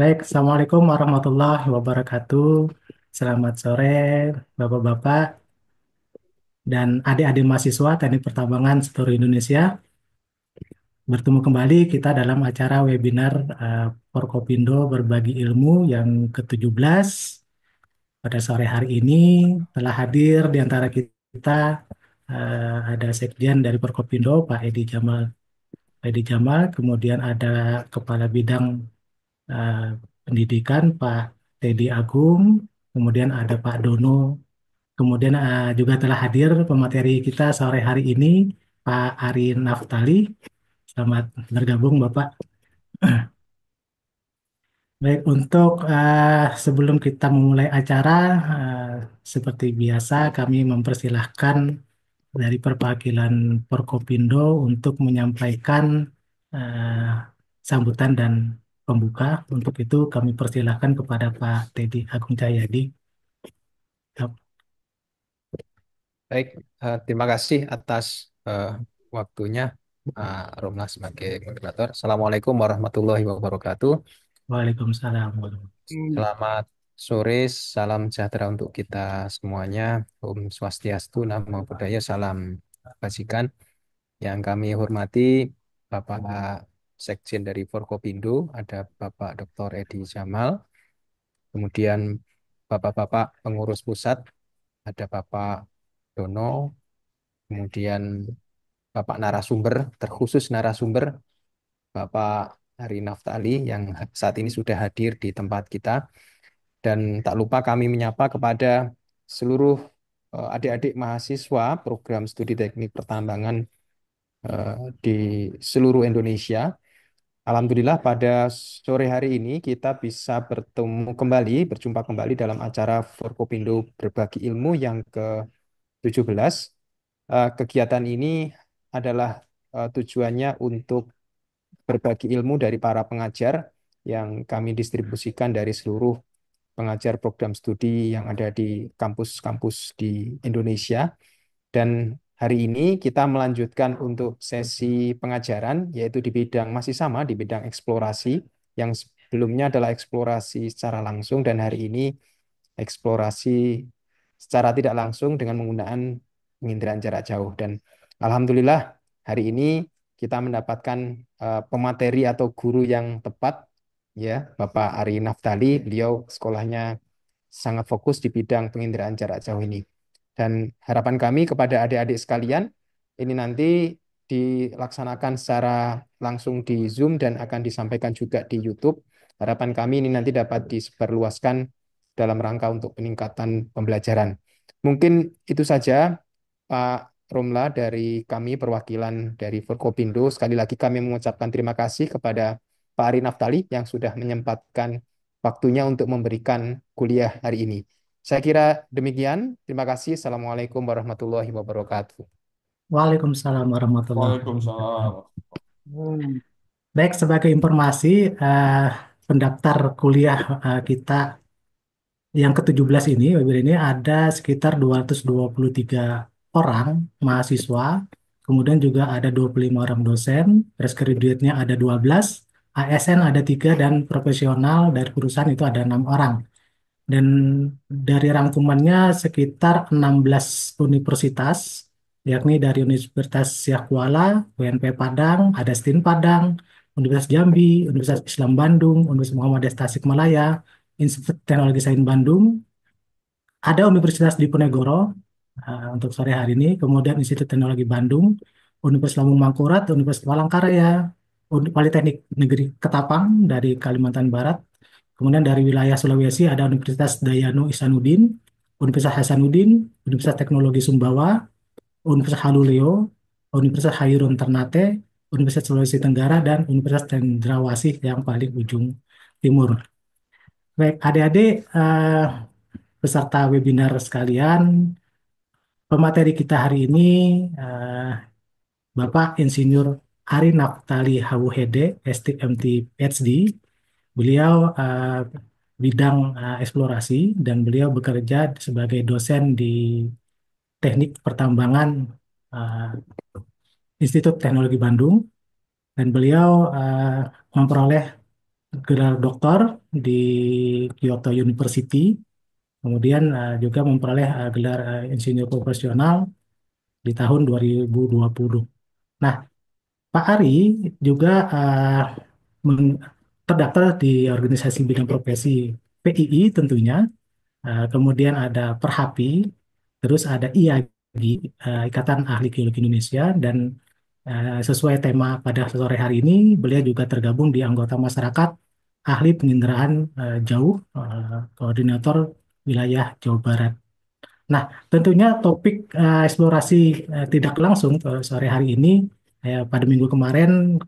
Baik, Assalamualaikum warahmatullahi wabarakatuh. Selamat sore, Bapak-Bapak dan adik-adik mahasiswa Teknik Pertambangan seluruh Indonesia. Bertemu kembali kita dalam acara webinar Forkopindo Berbagi Ilmu yang ke-17. Pada sore hari ini telah hadir di antara kita ada Sekjen dari Forkopindo, Pak Edi Jamal, kemudian ada Kepala Bidang eh, Pendidikan Pak Teddy Agung, kemudian ada Pak Dono, kemudian juga telah hadir pemateri kita sore hari ini Pak Ari Naftali. Selamat bergabung Bapak. Baik, untuk sebelum kita memulai acara, eh, seperti biasa kami mempersilahkan dari perwakilan Forkopindo untuk menyampaikan eh, sambutan dan pembuka. Untuk itu kami persilahkan kepada Pak Teddy Agung Cahyadi. Baik, terima kasih atas eh, waktunya, Romlah sebagai moderator. Assalamualaikum warahmatullahi wabarakatuh. Waalaikumsalam. Selamat sore, salam sejahtera untuk kita semuanya. Om Swastiastu, Namo Buddhaya, salam kebajikan. Yang kami hormati Bapak Sekjen dari Forkopindo, ada Bapak Dr. Edi Jamal, kemudian Bapak-Bapak pengurus pusat, ada Bapak Dono, kemudian Bapak narasumber, terkhusus narasumber Bapak Hari Naftali yang saat ini sudah hadir di tempat kita. Dan tak lupa kami menyapa kepada seluruh adik-adik mahasiswa program studi teknik pertambangan eh, di seluruh Indonesia. Alhamdulillah pada sore hari ini kita bisa bertemu kembali, berjumpa kembali dalam acara Forkopindo Berbagi Ilmu yang ke-17. Kegiatan ini adalah tujuannya untuk berbagi ilmu dari para pengajar yang kami distribusikan dari seluruh pengajar program studi yang ada di kampus-kampus di Indonesia. Dan hari ini kita melanjutkan untuk sesi pengajaran, yaitu di bidang masih sama, di bidang eksplorasi, yang sebelumnya adalah eksplorasi secara langsung, dan hari ini eksplorasi secara tidak langsung dengan menggunakan penginderaan jarak jauh. Dan alhamdulillah hari ini kita mendapatkan pemateri atau guru yang tepat, ya, Bapak Ari Naftali. Beliau sekolahnya sangat fokus di bidang penginderaan jarak jauh ini. Dan harapan kami kepada adik-adik sekalian, ini nanti dilaksanakan secara langsung di Zoom dan akan disampaikan juga di YouTube. Harapan kami ini nanti dapat disebarluaskan dalam rangka untuk peningkatan pembelajaran. Mungkin itu saja, Pak Romla, dari kami perwakilan dari Forkopindo. Sekali lagi kami mengucapkan terima kasih kepada Pak Ari Naftali yang sudah menyempatkan waktunya untuk memberikan kuliah hari ini. Saya kira demikian. Terima kasih. Assalamualaikum warahmatullahi wabarakatuh. Waalaikumsalam warahmatullahi wabarakatuh. Waalaikumsalam. Baik, sebagai informasi, eh, pendaftar kuliah kita yang ke-17 ini, webinar ini ada sekitar 223 orang mahasiswa, kemudian juga ada 25 orang dosen, fresh graduate-nya ada 12, ASN ada 3, dan profesional dari perusahaan itu ada 6 orang. Dan dari rangkumannya sekitar 16 universitas, yakni dari Universitas Syah Kuala, UNP Padang, ada STIN Padang, Universitas Jambi, Universitas Islam Bandung, Universitas Muhammadiyah Tasikmalaya, Institut Teknologi Sains Bandung, ada Universitas Diponegoro untuk sore hari ini, kemudian Institut Teknologi Bandung, Universitas Lambung Mangkurat, Universitas Palangkaraya, Politeknik Negeri Ketapang dari Kalimantan Barat, kemudian dari wilayah Sulawesi ada Universitas Dayanu Isanuddin, Universitas Hasanuddin, Universitas Teknologi Sumbawa, Universitas Haluleo, Universitas Hairun Ternate, Universitas Sulawesi Tenggara, dan Universitas Cendrawasih yang paling ujung timur. Baik, adik-adik, peserta webinar sekalian, pemateri kita hari ini eh, Bapak Insinyur Ari Naftali Hawuhede, STMT PhD. Beliau bidang eksplorasi dan beliau bekerja sebagai dosen di Teknik Pertambangan eh, Institut Teknologi Bandung dan beliau memperoleh gelar doktor di Kyoto University, kemudian juga memperoleh gelar insinyur profesional di tahun 2020. Nah, Pak Ari juga meng- terdaftar di organisasi bidang profesi PII tentunya. Kemudian ada Perhapi, terus ada IAGI, Ikatan Ahli Geologi Indonesia, dan sesuai tema pada sore hari ini, beliau juga tergabung di anggota masyarakat ahli penginderaan jauh, koordinator wilayah Jawa Barat. Nah, tentunya topik eksplorasi tidak langsung sore hari ini, pada minggu kemarin,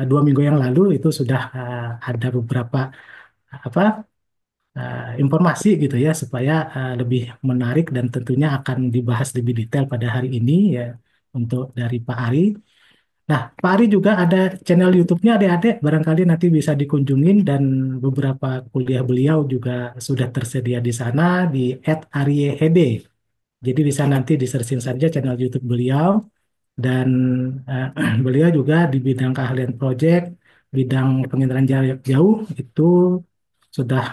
2 minggu yang lalu itu sudah ada beberapa apa informasi gitu ya supaya lebih menarik dan tentunya akan dibahas lebih detail pada hari ini ya untuk dari Pak Ari. Nah, Pak Ari juga ada channel YouTube-nya adik-adik, barangkali nanti bisa dikunjungin dan beberapa kuliah beliau juga sudah tersedia di sana di @aryehede. Jadi bisa nanti di-searching saja channel YouTube beliau dan eh, beliau juga di bidang keahlian proyek, bidang penginderaan jarak jauh itu sudah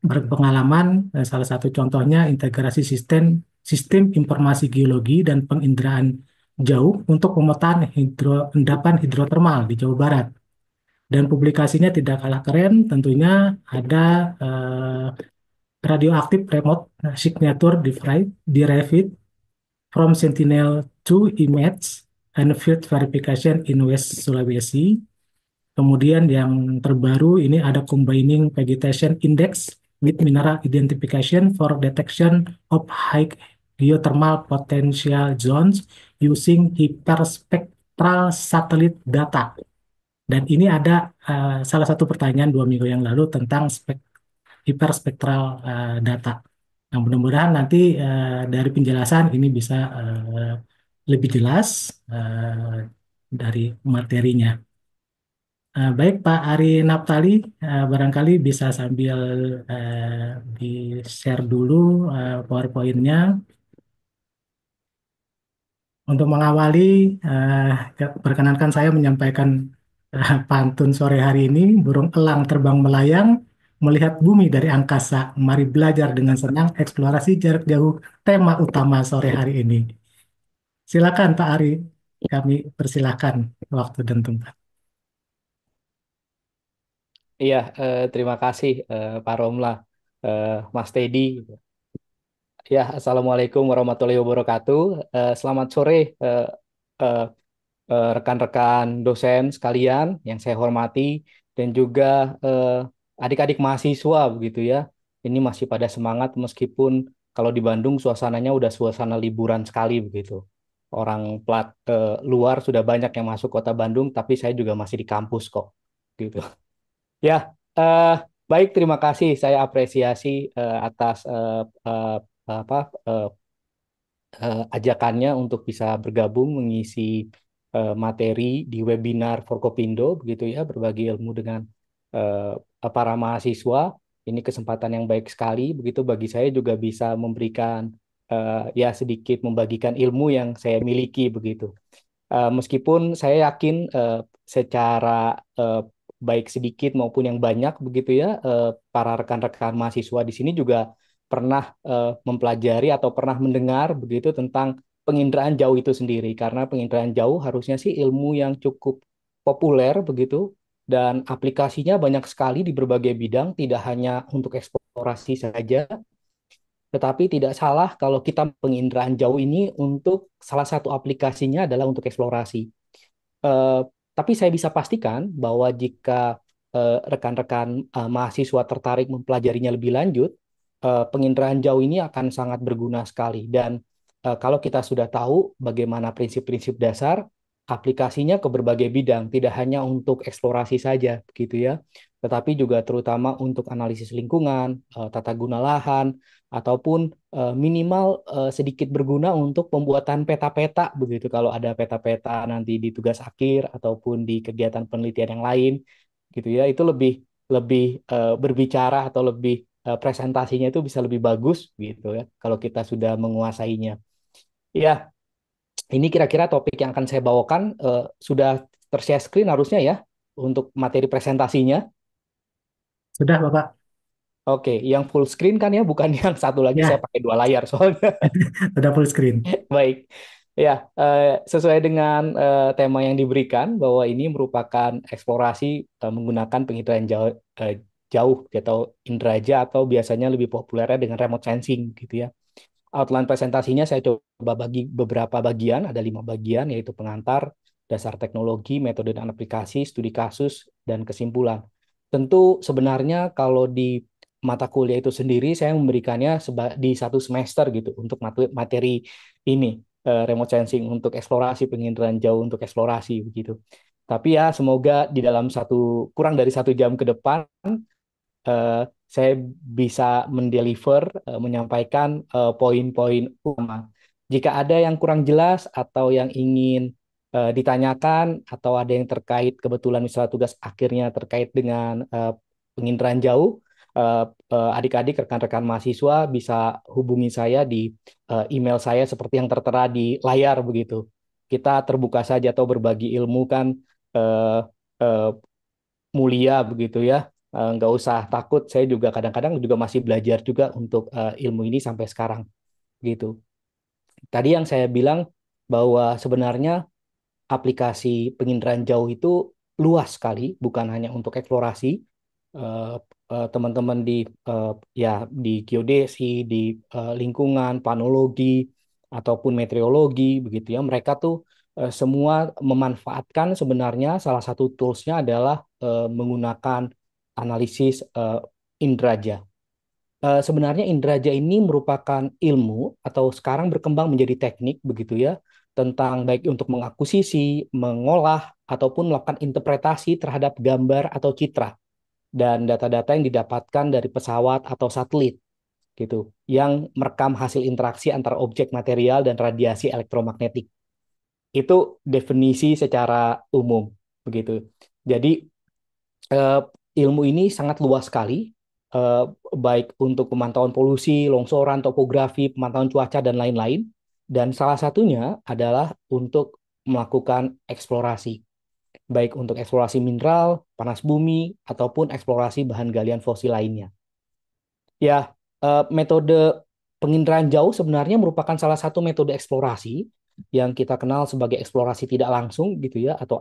berpengalaman. Salah satu contohnya integrasi sistem sistem informasi geologi dan penginderaan jauh untuk pemetaan endapan hidrotermal di Jawa Barat. Dan publikasinya tidak kalah keren, tentunya ada radioactive remote signature derived from Sentinel-2 image and field verification in West Sulawesi. Kemudian yang terbaru ini ada combining vegetation index with mineral identification for detection of high geothermal potential zones using hyperspectral satellite data. Dan ini ada salah satu pertanyaan 2 minggu yang lalu tentang hyperspectral data. Nah, mudah-mudahan nanti dari penjelasan ini bisa lebih jelas dari materinya. Baik Pak Ari Naptali, barangkali bisa sambil di-share dulu PowerPoint-nya. Untuk mengawali, eh, perkenankan saya menyampaikan pantun sore hari ini, burung elang terbang melayang, melihat bumi dari angkasa. Mari belajar dengan senang eksplorasi jarak jauh, tema utama sore hari ini. Silakan Pak Ari, kami persilahkan waktu dan tempat. Iya, terima kasih Pak Romla, Mas Teddy. Ya, Assalamualaikum warahmatullahi wabarakatuh. Selamat sore eh, rekan-rekan dosen sekalian yang saya hormati dan juga adik-adik mahasiswa begitu ya. Ini masih pada semangat meskipun kalau di Bandung suasananya udah suasana liburan sekali begitu. Orang plat luar sudah banyak yang masuk kota Bandung, tapi saya juga masih di kampus kok gitu. Ya, eh, baik, terima kasih. Saya apresiasi atas apa eh, ajakannya untuk bisa bergabung mengisi materi di webinar Forkopindo, begitu ya, berbagi ilmu dengan para mahasiswa. Ini kesempatan yang baik sekali, begitu bagi saya juga bisa memberikan ya sedikit membagikan ilmu yang saya miliki, begitu. Meskipun saya yakin secara eh, baik sedikit maupun yang banyak begitu ya, para rekan-rekan mahasiswa di sini juga pernah mempelajari atau pernah mendengar begitu tentang penginderaan jauh itu sendiri. Karena penginderaan jauh harusnya sih ilmu yang cukup populer begitu dan aplikasinya banyak sekali di berbagai bidang, tidak hanya untuk eksplorasi saja, tetapi tidak salah kalau kita penginderaan jauh ini untuk salah satu aplikasinya adalah untuk eksplorasi. Eh, tapi saya bisa pastikan bahwa jika rekan-rekan mahasiswa tertarik mempelajarinya lebih lanjut, penginderaan jauh ini akan sangat berguna sekali. Dan kalau kita sudah tahu bagaimana prinsip-prinsip dasar, aplikasinya ke berbagai bidang, tidak hanya untuk eksplorasi saja, begitu ya, tetapi juga terutama untuk analisis lingkungan, tata guna lahan, ataupun minimal sedikit berguna untuk pembuatan peta-peta begitu kalau ada peta-peta nanti di tugas akhir ataupun di kegiatan penelitian yang lain gitu ya itu lebih lebih berbicara atau lebih presentasinya itu bisa lebih bagus gitu ya kalau kita sudah menguasainya. Ya, ini kira-kira topik yang akan saya bawakan sudah tershare screen harusnya ya. untuk materi presentasinya. Sudah, Bapak. Oke, yang full screen kan ya, bukan yang satu lagi saya Ya, pakai dua layar soalnya. sudah full screen. Baik, ya sesuai dengan tema yang diberikan bahwa ini merupakan eksplorasi menggunakan penginderaan jauh, jauh atau inderaja atau biasanya lebih populernya dengan remote sensing gitu ya. Outline presentasinya saya coba bagi beberapa bagian, ada 5 bagian, yaitu pengantar, dasar teknologi, metode dan aplikasi, studi kasus, dan kesimpulan. Tentu sebenarnya kalau di mata kuliah itu sendiri, saya memberikannya di satu semester gitu, untuk materi ini, remote sensing, untuk eksplorasi, penginderaan jauh untuk eksplorasi, begitu. Tapi ya semoga di dalam kurang dari 1 jam ke depan, eh, saya bisa mendeliver, menyampaikan poin-poin utama. Jika ada yang kurang jelas atau yang ingin ditanyakan atau ada yang terkait kebetulan misalnya tugas akhirnya terkait dengan penginderaan jauh, eh, adik-adik rekan-rekan mahasiswa bisa hubungi saya di email saya seperti yang tertera di layar begitu. Kita terbuka saja atau berbagi ilmu kan eh, eh, mulia begitu ya. Nggak usah takut, saya juga kadang-kadang juga masih belajar juga untuk ilmu ini sampai sekarang gitu. Tadi yang saya bilang bahwa sebenarnya aplikasi penginderaan jauh itu luas sekali, bukan hanya untuk eksplorasi. Eh, Teman-teman di eh, ya di geodesi, di lingkungan, planologi ataupun meteorologi begitu ya, mereka tuh semua memanfaatkan sebenarnya salah satu toolsnya adalah menggunakan analisis indraja. Sebenarnya indraja ini merupakan ilmu atau sekarang berkembang menjadi teknik begitu ya, tentang baik untuk mengakuisisi, mengolah ataupun melakukan interpretasi terhadap gambar atau citra dan data-data yang didapatkan dari pesawat atau satelit gitu yang merekam hasil interaksi antara objek material dan radiasi elektromagnetik. Itu definisi secara umum begitu. Jadi eh, ilmu ini sangat luas sekali, eh, baik untuk pemantauan polusi, longsoran, topografi, pemantauan cuaca, dan lain-lain. Dan salah satunya adalah untuk melakukan eksplorasi, baik untuk eksplorasi mineral, panas bumi, ataupun eksplorasi bahan galian fosil lainnya. Ya, metode penginderaan jauh sebenarnya merupakan salah satu metode eksplorasi yang kita kenal sebagai eksplorasi tidak langsung gitu ya, atau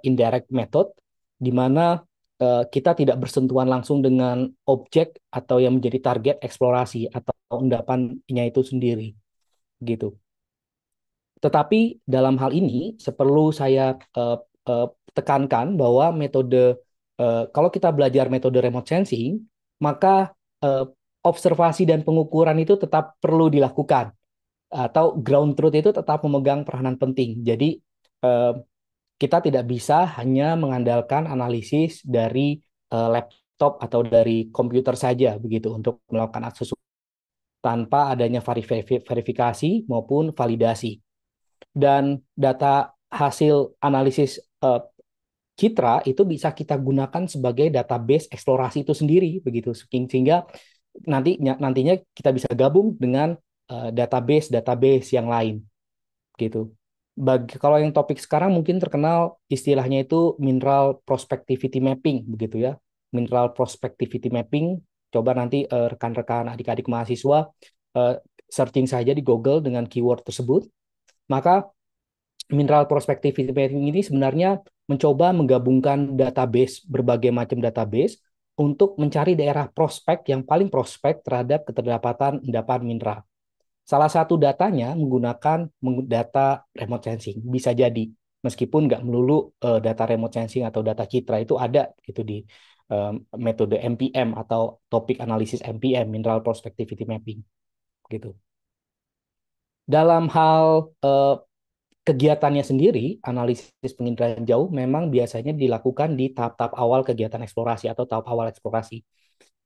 indirect method, di mana kita tidak bersentuhan langsung dengan objek atau yang menjadi target eksplorasi atau endapannya itu sendiri gitu. Tetapi dalam hal ini perlu saya eh, tekankan bahwa kalau kita belajar metode remote sensing, maka eh, observasi dan pengukuran itu tetap perlu dilakukan, atau ground truth itu tetap memegang peranan penting. Jadi eh, kita tidak bisa hanya mengandalkan analisis dari laptop atau dari komputer saja begitu untuk melakukan akses tanpa adanya verifikasi maupun validasi. Dan data hasil analisis citra itu bisa kita gunakan sebagai database eksplorasi itu sendiri begitu, sehingga nantinya kita bisa gabung dengan database yang lain gitu. Kalau yang topik sekarang mungkin terkenal istilahnya itu mineral prospectivity mapping begitu ya. Mineral prospectivity mapping, coba nanti rekan-rekan adik-adik mahasiswa eh, searching saja di Google dengan keyword tersebut, maka mineral prospectivity mapping ini sebenarnya mencoba menggabungkan database, berbagai macam database, untuk mencari daerah prospek yang paling prospek terhadap keterlambatan endapan mineral. Salah satu datanya menggunakan data remote sensing, bisa jadi, meskipun nggak melulu data remote sensing atau data citra itu ada gitu di metode MPM atau topik analisis MPM, mineral prospectivity mapping gitu. Dalam hal kegiatannya sendiri, analisis penginderaan jauh memang biasanya dilakukan di tahap-tahap awal kegiatan eksplorasi atau tahap awal eksplorasi.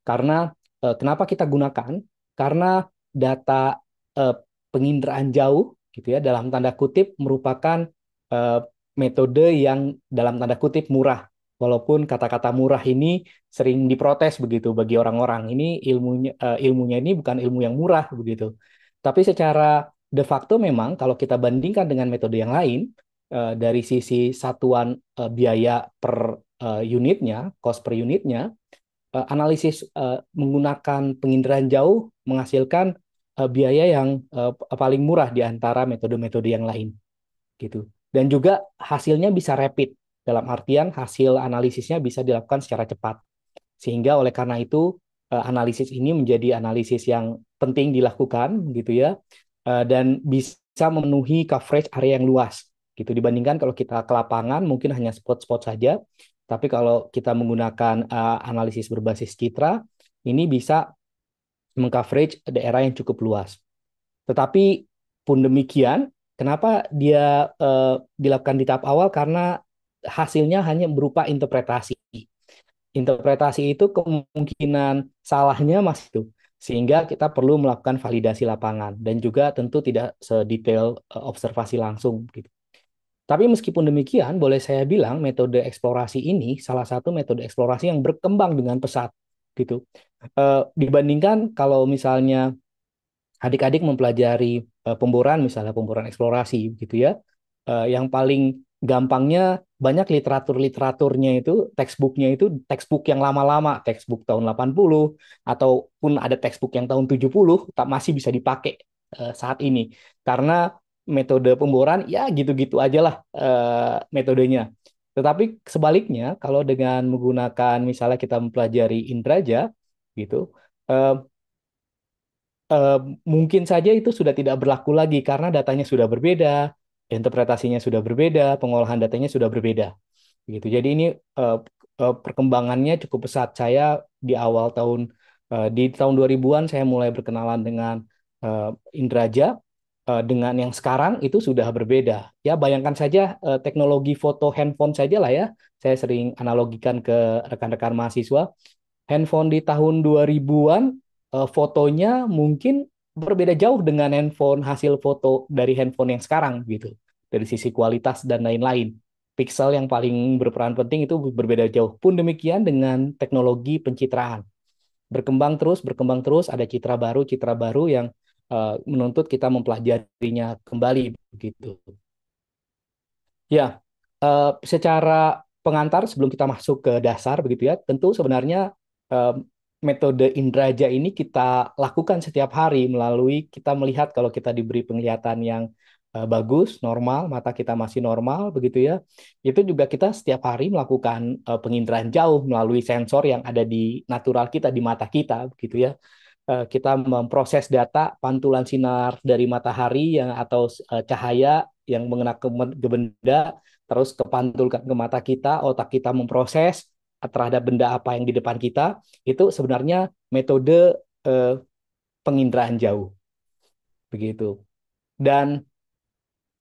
Karena kenapa kita gunakan? Karena data eh, penginderaan jauh gitu ya, dalam tanda kutip merupakan eh, metode yang dalam tanda kutip murah. Walaupun kata-kata murah ini sering diprotes begitu bagi orang-orang. Ini ilmunya ini bukan ilmu yang murah begitu. Tapi secara de facto memang kalau kita bandingkan dengan metode yang lain, dari sisi satuan biaya per unitnya, cost per unitnya, analisis menggunakan penginderaan jauh menghasilkan biaya yang paling murah di antara metode-metode yang lain gitu. Dan juga hasilnya bisa rapid, dalam artian hasil analisisnya bisa dilakukan secara cepat. Sehingga oleh karena itu analisis ini menjadi analisis yang penting dilakukan gitu ya, dan bisa memenuhi coverage area yang luas gitu, dibandingkan kalau kita ke lapangan mungkin hanya spot-spot saja, tapi kalau kita menggunakan analisis berbasis citra ini bisa mengcoverage daerah yang cukup luas. Tetapi pun demikian, kenapa dia dilakukan di tahap awal? Karena hasilnya hanya berupa interpretasi. Interpretasi itu kemungkinan salahnya masih itu. Sehingga kita perlu melakukan validasi lapangan dan juga tentu tidak sedetail observasi langsung gitu. Tapi meskipun demikian, boleh saya bilang metode eksplorasi ini salah satu metode eksplorasi yang berkembang dengan pesat gitu. Dibandingkan kalau misalnya adik-adik mempelajari pemboran, misalnya pemboran eksplorasi gitu ya, yang paling gampangnya banyak literaturnya itu, textbooknya itu textbook yang lama-lama, textbook tahun 80 ataupun ada textbook yang tahun 70 tak masih bisa dipakai saat ini karena metode pemboran ya gitu-gitu aja lah metodenya. Tetapi sebaliknya kalau dengan menggunakan misalnya kita mempelajari Indraja gitu, eh, eh, mungkin saja itu sudah tidak berlaku lagi karena datanya sudah berbeda, interpretasinya sudah berbeda, pengolahan datanya sudah berbeda. Gitu. Jadi ini perkembangannya cukup pesat. Saya di awal tahun di tahun 2000-an saya mulai berkenalan dengan eh, Indraja, dengan yang sekarang itu sudah berbeda. Ya bayangkan saja teknologi foto handphone saja lah ya. Saya sering analogikan ke rekan-rekan mahasiswa handphone di tahun 2000-an fotonya mungkin berbeda jauh dengan handphone hasil foto dari handphone yang sekarang gitu. Dari sisi kualitas dan lain-lain. Pixel yang paling berperan penting itu berbeda jauh. Pun demikian dengan teknologi pencitraan. Berkembang terus, ada citra baru yang menuntut kita mempelajarinya kembali begitu. Ya, secara pengantar sebelum kita masuk ke dasar begitu ya, tentu sebenarnya eh, metode Indraja ini kita lakukan setiap hari melalui kita melihat kalau kita diberi penglihatan yang bagus, normal, mata kita masih normal begitu ya. Itu juga kita setiap hari melakukan penginderaan jauh melalui sensor yang ada di natural kita di mata kita begitu ya. Kita memproses data pantulan sinar dari matahari yang atau cahaya yang mengena ke benda, terus kepantulkan ke mata kita, otak kita memproses terhadap benda apa yang di depan kita, itu sebenarnya metode eh, penginderaan jauh, begitu. Dan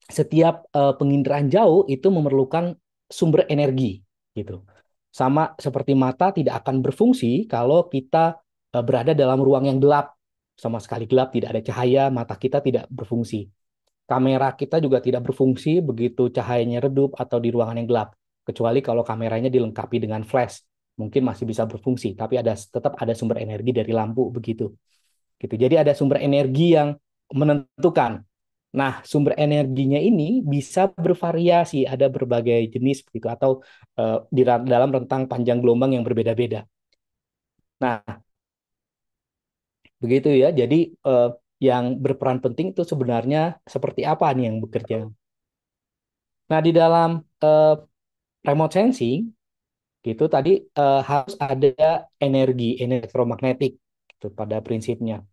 setiap penginderaan jauh itu memerlukan sumber energi, gitu. Sama seperti mata tidak akan berfungsi kalau kita berada dalam ruang yang gelap, sama sekali gelap, tidak ada cahaya, mata kita tidak berfungsi. Kamera kita juga tidak berfungsi begitu cahayanya redup atau di ruangan yang gelap. Kecuali kalau kameranya dilengkapi dengan flash, mungkin masih bisa berfungsi, tapi tetap ada sumber energi dari lampu begitu. Gitu. Jadi ada sumber energi yang menentukan. Nah, sumber energinya ini bisa bervariasi, ada berbagai jenis begitu atau di dalam rentang panjang gelombang yang berbeda-beda. Nah, begitu ya. Jadi yang berperan penting itu sebenarnya seperti apa nih yang bekerja. Nah, di dalam eh, remote sensing gitu tadi harus ada energi elektromagnetik gitu pada prinsipnya.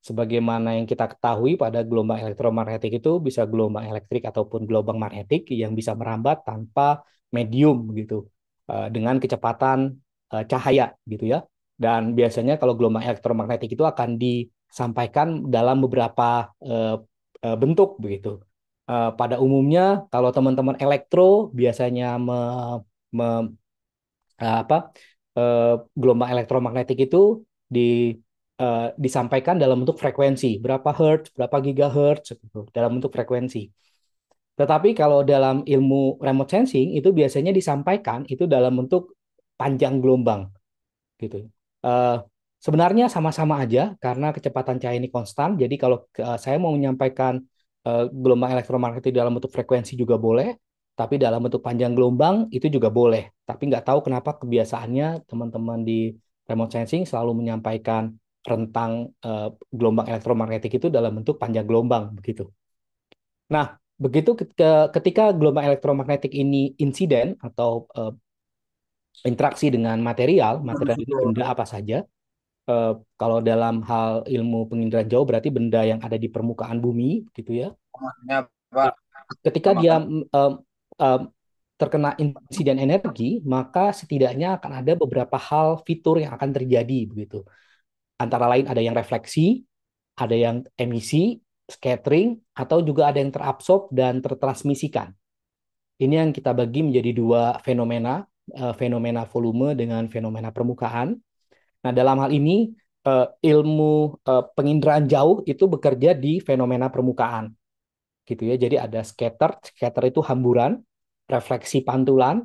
Sebagaimana yang kita ketahui pada gelombang elektromagnetik itu bisa gelombang elektrik ataupun gelombang magnetik yang bisa merambat tanpa medium gitu dengan kecepatan cahaya gitu ya. Dan biasanya kalau gelombang elektromagnetik itu akan disampaikan dalam beberapa bentuk begitu. Pada umumnya kalau teman-teman elektro biasanya me, apa eh, gelombang elektromagnetik itu di disampaikan dalam bentuk frekuensi, berapa hertz, berapa gigahertz gitu, dalam bentuk frekuensi. Tetapi kalau dalam ilmu remote sensing itu biasanya disampaikan itu dalam bentuk panjang gelombang gitu. Eh, Sebenarnya sama-sama aja karena kecepatan cahaya ini konstan. Jadi kalau saya mau menyampaikan gelombang elektromagnetik dalam bentuk frekuensi juga boleh. Tapi dalam bentuk panjang gelombang itu juga boleh. Tapi nggak tahu kenapa kebiasaannya teman-teman di remote sensing selalu menyampaikan rentang gelombang elektromagnetik itu dalam bentuk panjang gelombang begitu. Nah, begitu ketika gelombang elektromagnetik ini insiden atau interaksi dengan material, material itu benda apa saja. Eh, Kalau dalam hal ilmu penginderaan jauh berarti benda yang ada di permukaan bumi, gitu ya. Maksudnya, Pak, Ketika sama dia kan? em, terkena insiden energi, maka setidaknya akan ada beberapa hal fitur yang akan terjadi begitu. Antara lain ada yang refleksi, ada yang emisi, scattering, atau juga ada yang terabsorb dan tertransmisikan. Ini yang kita bagi menjadi dua fenomena, fenomena volume dengan fenomena permukaan. Nah, dalam hal ini ilmu penginderaan jauh itu bekerja di fenomena permukaan, gitu ya. Jadi ada scatter, scatter itu hamburan, refleksi pantulan,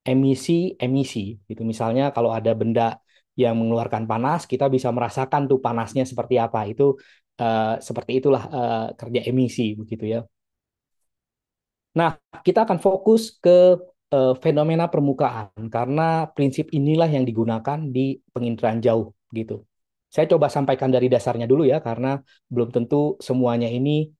emisi emisi, gitu. Misalnya kalau ada benda yang mengeluarkan panas, kita bisa merasakan tuh panasnya seperti apa. Itu seperti itulah kerja emisi, begitu ya. Nah, kita akan fokus ke fenomena permukaan karena prinsip inilah yang digunakan di penginderaan jauh gitu. Saya coba sampaikan dari dasarnya dulu ya karena belum tentu semuanya ini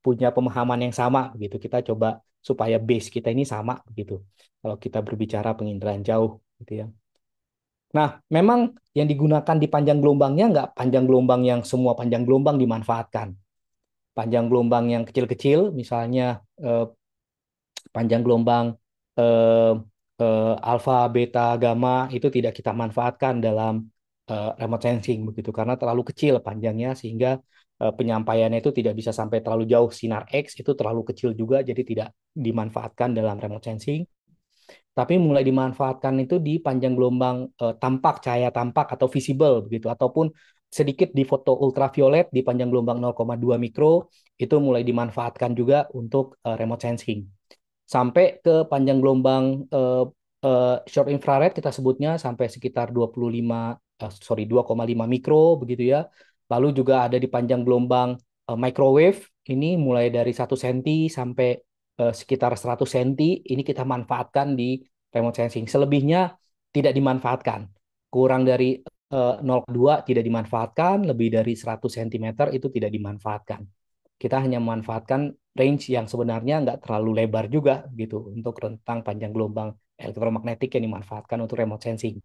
punya pemahaman yang sama gitu. Kita coba supaya base kita ini sama gitu. Kalau kita berbicara penginderaan jauh gitu ya. Nah, memang yang digunakan di panjang gelombangnya nggak panjang gelombang yang semua panjang gelombang dimanfaatkan. Panjang gelombang yang kecil-kecil, misalnya panjang gelombang eh, alfa, beta, gamma itu tidak kita manfaatkan dalam remote sensing begitu karena terlalu kecil panjangnya sehingga penyampaiannya itu tidak bisa sampai terlalu jauh. Sinar X itu terlalu kecil juga jadi tidak dimanfaatkan dalam remote sensing. Tapi mulai dimanfaatkan itu di panjang gelombang tampak, cahaya tampak atau visible begitu ataupun sedikit di foto ultraviolet di panjang gelombang 0,2 mikro itu mulai dimanfaatkan juga untuk remote sensing sampai ke panjang gelombang short infrared kita sebutnya sampai sekitar 2,5 mikro begitu ya. Lalu juga ada di panjang gelombang microwave ini mulai dari 1 senti sampai sekitar 100 senti ini kita manfaatkan di remote sensing. Selebihnya tidak dimanfaatkan. Kurang dari 0,2 tidak dimanfaatkan, lebih dari 100 cm itu tidak dimanfaatkan. Kita hanya memanfaatkan range yang sebenarnya nggak terlalu lebar juga gitu untuk rentang panjang gelombang elektromagnetik yang dimanfaatkan untuk remote sensing.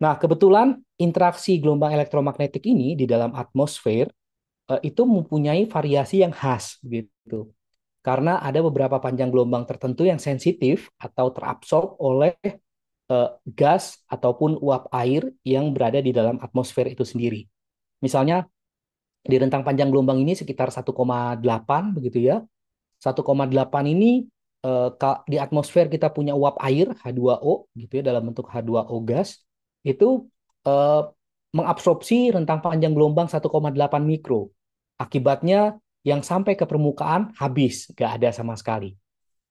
Nah, kebetulan interaksi gelombang elektromagnetik ini di dalam atmosfer itu mempunyai variasi yang khas gitu. Karena ada beberapa panjang gelombang tertentu yang sensitif atau terabsorb oleh gas ataupun uap air yang berada di dalam atmosfer itu sendiri. Misalnya di rentang panjang gelombang ini sekitar 1,8 begitu ya. 1,8 ini di atmosfer kita punya uap air H2O gitu ya dalam bentuk H2O gas itu eh, mengabsorpsi rentang panjang gelombang 1,8 mikro. Akibatnya yang sampai ke permukaan habis, nggak ada sama sekali.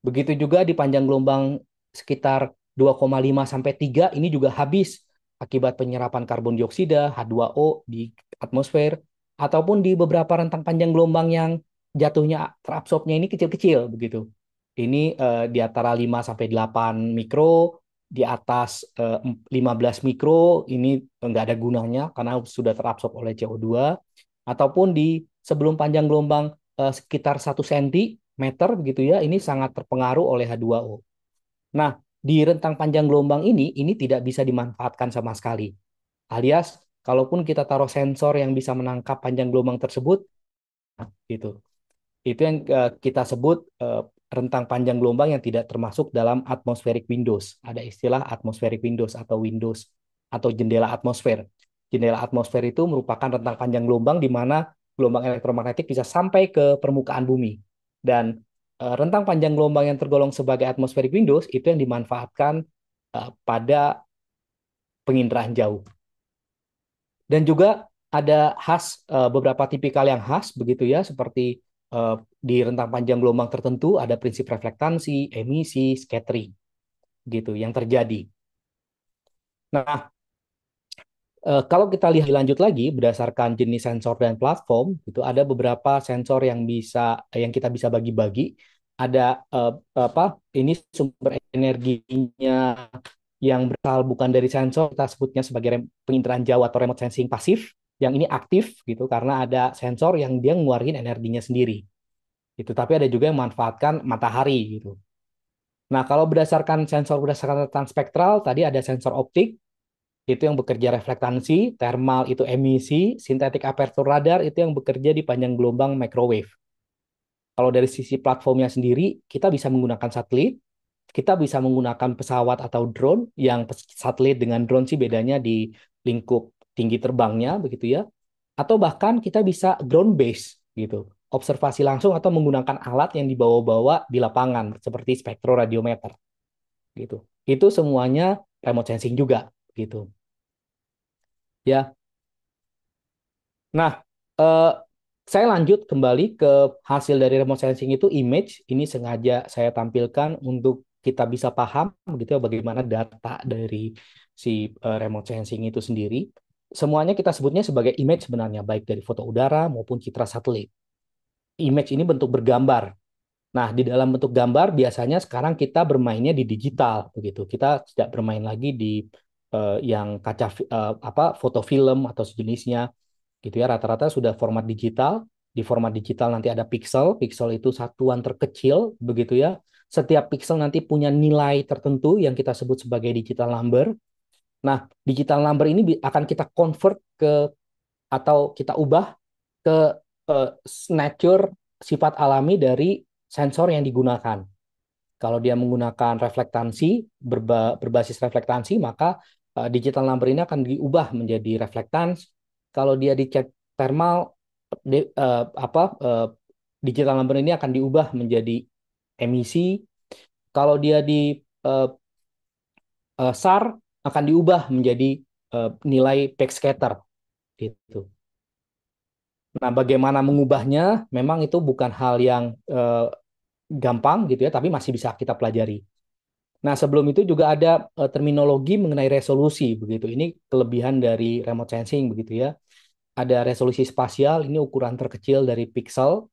Begitu juga di panjang gelombang sekitar 2,5 sampai 3 ini juga habis akibat penyerapan karbon dioksida H2O di atmosfer ataupun di beberapa rentang panjang gelombang yang jatuhnya terabsorbnya ini kecil-kecil begitu. Ini di antara 5 sampai 8 mikro, di atas 15 mikro ini enggak ada gunanya karena sudah terabsorb oleh CO2 ataupun di sebelum panjang gelombang sekitar 1 cm begitu ya, ini sangat terpengaruh oleh H2O. Nah, di rentang panjang gelombang ini tidak bisa dimanfaatkan sama sekali. Alias, kalaupun kita taruh sensor yang bisa menangkap panjang gelombang tersebut, gitu. Itu yang kita sebut rentang panjang gelombang yang tidak termasuk dalam atmospheric windows. Ada istilah atmospheric windows atau windows atau jendela atmosfer. Jendela atmosfer itu merupakan rentang panjang gelombang di mana gelombang elektromagnetik bisa sampai ke permukaan bumi. Dan rentang panjang gelombang yang tergolong sebagai atmospheric windows itu yang dimanfaatkan pada penginderaan jauh. Dan juga ada khas beberapa tipikal yang khas begitu ya seperti di rentang panjang gelombang tertentu ada prinsip reflektansi, emisi, scattering gitu yang terjadi. Nah, kalau kita lihat lanjut lagi berdasarkan jenis sensor dan platform itu ada beberapa sensor yang kita bisa bagi-bagi ada apa ini sumber energinya yang berasal bukan dari sensor, kita sebutnya sebagai penginderaan jauh atau remote sensing pasif. Yang ini aktif gitu karena ada sensor yang dia ngeluarin energinya sendiri. Gitu. Tapi ada juga yang memanfaatkan matahari gitu. Nah, kalau berdasarkan sensor berdasarkan tatan spektral, tadi ada sensor optik itu yang bekerja reflektansi, thermal itu emisi, sintetik aperture radar itu yang bekerja di panjang gelombang microwave. Kalau dari sisi platformnya sendiri, kita bisa menggunakan satelit, kita bisa menggunakan pesawat atau drone, yang satelit dengan drone sih bedanya di lingkup tinggi terbangnya begitu ya. Atau bahkan kita bisa ground base gitu. Observasi langsung atau menggunakan alat yang dibawa-bawa di lapangan seperti spektroradiometer gitu. Itu semuanya remote sensing juga gitu. Ya. Nah, eh, saya lanjut kembali ke hasil dari remote sensing itu image. Ini sengaja saya tampilkan untuk kita bisa paham gitu ya bagaimana data dari si remote sensing itu sendiri. Semuanya kita sebutnya sebagai image sebenarnya, baik dari foto udara maupun citra satelit. Image ini bentuk bergambar. Nah, di dalam bentuk gambar biasanya sekarang kita bermainnya di digital begitu. Kita tidak bermain lagi di yang kaca apa foto film atau sejenisnya gitu ya. Rata-rata sudah format digital. Di format digital nanti ada pixel. Pixel itu satuan terkecil begitu ya. Setiap pixel nanti punya nilai tertentu yang kita sebut sebagai digital number. Nah, digital number ini akan kita convert ke atau kita ubah ke uh, nature sifat alami dari sensor yang digunakan. Kalau dia menggunakan reflektansi, berbasis reflektansi, maka digital number ini akan diubah menjadi reflektans. Kalau dia dicek thermal, digital number ini akan diubah menjadi emisi. Kalau dia di uh, SAR akan diubah menjadi nilai backscatter gitu. Nah, bagaimana mengubahnya? Memang itu bukan hal yang gampang gitu ya, tapi masih bisa kita pelajari. Nah, sebelum itu juga ada terminologi mengenai resolusi begitu. Ini kelebihan dari remote sensing begitu ya. Ada resolusi spasial, ini ukuran terkecil dari pixel.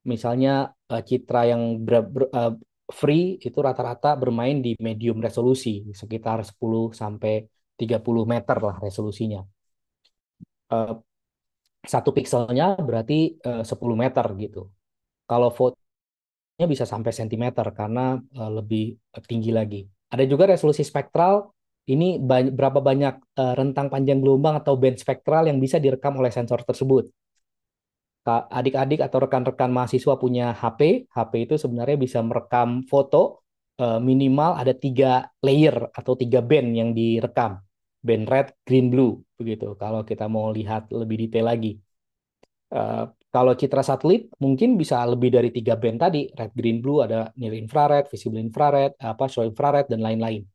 Misalnya citra yang free itu rata-rata bermain di medium resolusi, sekitar 10 sampai 30 meter lah resolusinya. Eh, Satu pixelnya berarti 10 meter gitu. Kalau fotonya bisa sampai sentimeter karena lebih tinggi lagi. Ada juga resolusi spektral. Ini berapa banyak rentang panjang gelombang atau band spektral yang bisa direkam oleh sensor tersebut. Adik-adik atau rekan-rekan mahasiswa punya HP, HP itu sebenarnya bisa merekam foto minimal ada 3 layer atau 3 band yang direkam. Band red, green, blue, begitu. Kalau kita mau lihat lebih detail lagi. Eh, Kalau citra satelit mungkin bisa lebih dari 3 band tadi, red, green, blue, ada near infrared, visible infrared, apa show infrared dan lain-lain,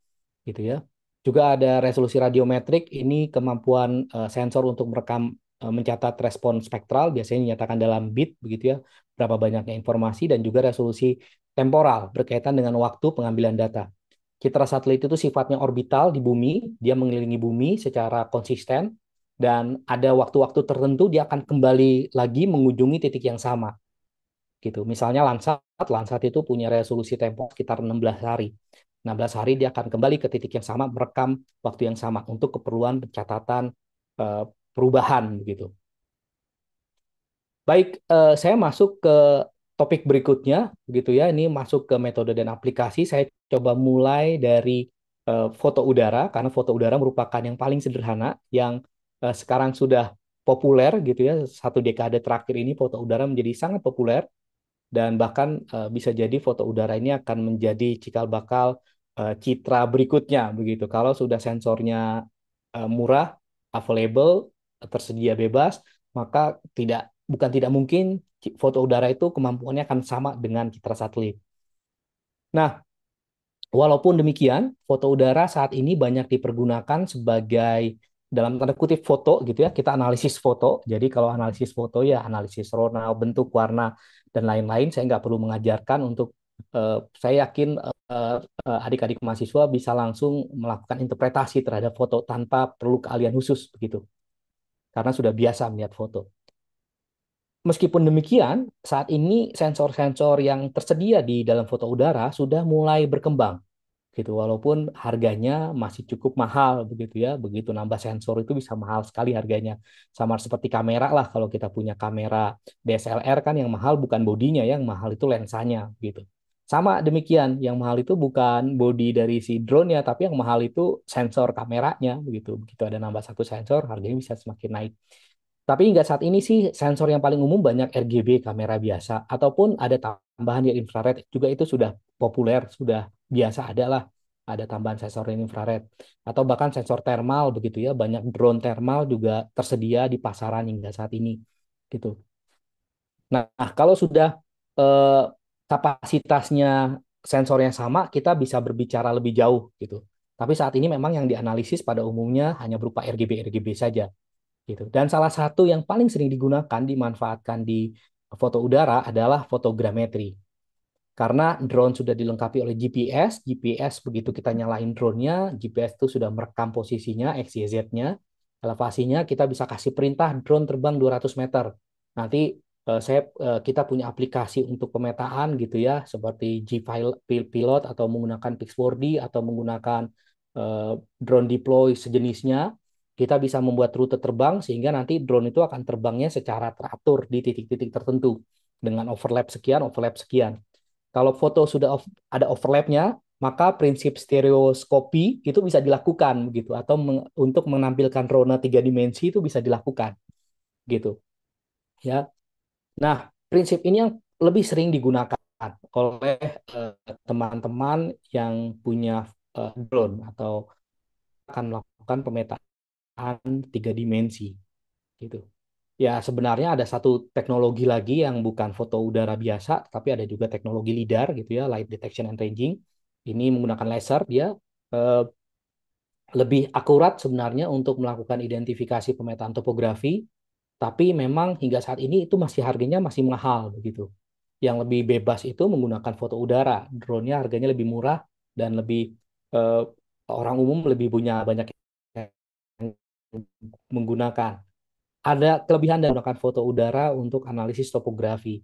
gitu ya. Juga ada resolusi radiometrik, ini kemampuan sensor untuk merekam mencatat respon spektral, biasanya dinyatakan dalam bit, begitu ya, berapa banyaknya informasi dan juga resolusi temporal berkaitan dengan waktu pengambilan data. Citra satelit itu sifatnya orbital di bumi, dia mengelilingi bumi secara konsisten dan ada waktu-waktu tertentu dia akan kembali lagi mengunjungi titik yang sama gitu. Misalnya Landsat, Landsat itu punya resolusi tempo sekitar 16 hari. 16 hari dia akan kembali ke titik yang sama, merekam waktu yang sama untuk keperluan pencatatan eh, perubahan begitu. Baik, saya masuk ke topik berikutnya, begitu ya. Ini masuk ke metode dan aplikasi. Saya coba mulai dari foto udara, karena foto udara merupakan yang paling sederhana, yang sekarang sudah populer, gitu ya. 1 dekade terakhir ini foto udara menjadi sangat populer, dan bahkan bisa jadi foto udara ini akan menjadi cikal bakal citra berikutnya, begitu. Kalau sudah sensornya murah, available, tersedia bebas, maka bukan tidak mungkin foto udara itu kemampuannya akan sama dengan citra satelit. Nah, walaupun demikian, foto udara saat ini banyak dipergunakan sebagai dalam tanda kutip foto gitu ya. Kita analisis foto. Jadi kalau analisis foto ya analisis rona, bentuk, warna dan lain-lain. Saya nggak perlu mengajarkan untuk saya yakin adik-adik mahasiswa bisa langsung melakukan interpretasi terhadap foto tanpa perlu keahlian khusus begitu. Karena sudah biasa melihat foto. Meskipun demikian, saat ini sensor-sensor yang tersedia di dalam foto udara sudah mulai berkembang gitu. Walaupun harganya masih cukup mahal begitu ya. Begitu nambah sensor itu bisa mahal sekali harganya. Sama seperti kamera lah, kalau kita punya kamera DSLR kan yang mahal bukan bodinya, yang mahal itu lensanya gitu. Sama demikian, yang mahal itu bukan bodi dari si drone ya, tapi yang mahal itu sensor kameranya begitu. Begitu ada nambah satu sensor, harganya bisa semakin naik. Tapi hingga saat ini sih sensor yang paling umum banyak RGB, kamera biasa, ataupun ada tambahan yang infrared juga, itu sudah populer, sudah biasa ada lah, ada tambahan sensor yang infrared. Atau bahkan sensor thermal begitu ya, banyak drone thermal juga tersedia di pasaran hingga saat ini gitu. Nah, kalau sudah eh, kapasitasnya sensornya sama, kita bisa berbicara lebih jauh gitu. Tapi saat ini memang yang dianalisis pada umumnya hanya berupa RGB saja gitu. Dan salah satu yang paling sering digunakan, dimanfaatkan di foto udara adalah fotogrametri. Karena drone sudah dilengkapi oleh GPS, begitu kita nyalain drone-nya, GPS itu sudah merekam posisinya, X, Y, Z-nya, elevasinya, kita bisa kasih perintah drone terbang 200 meter. Nanti kita punya aplikasi untuk pemetaan gitu ya, seperti Pilot atau menggunakan Pix4D atau menggunakan drone deploy sejenisnya. Kita bisa membuat rute terbang sehingga nanti drone itu akan terbangnya secara teratur di titik-titik tertentu dengan overlap sekian. Kalau foto sudah ada overlapnya, maka prinsip stereoskopi itu bisa dilakukan begitu, atau untuk menampilkan rona tiga dimensi itu bisa dilakukan gitu ya. Nah, prinsip ini yang lebih sering digunakan oleh teman-teman yang punya drone atau akan melakukan pemetaan tiga dimensi gitu. Ya, sebenarnya ada satu teknologi lagi yang bukan foto udara biasa, tapi ada juga teknologi LiDAR gitu ya, Light Detection and Ranging. Ini menggunakan laser, dia eh, lebih akurat sebenarnya untuk melakukan identifikasi pemetaan topografi, tapi memang hingga saat ini itu masih harganya masih mahal begitu. Yang lebih bebas itu menggunakan foto udara, drone-nya harganya lebih murah dan lebih eh, orang umum lebih punya banyak yang menggunakan. Ada kelebihan dari menggunakan foto udara untuk analisis topografi,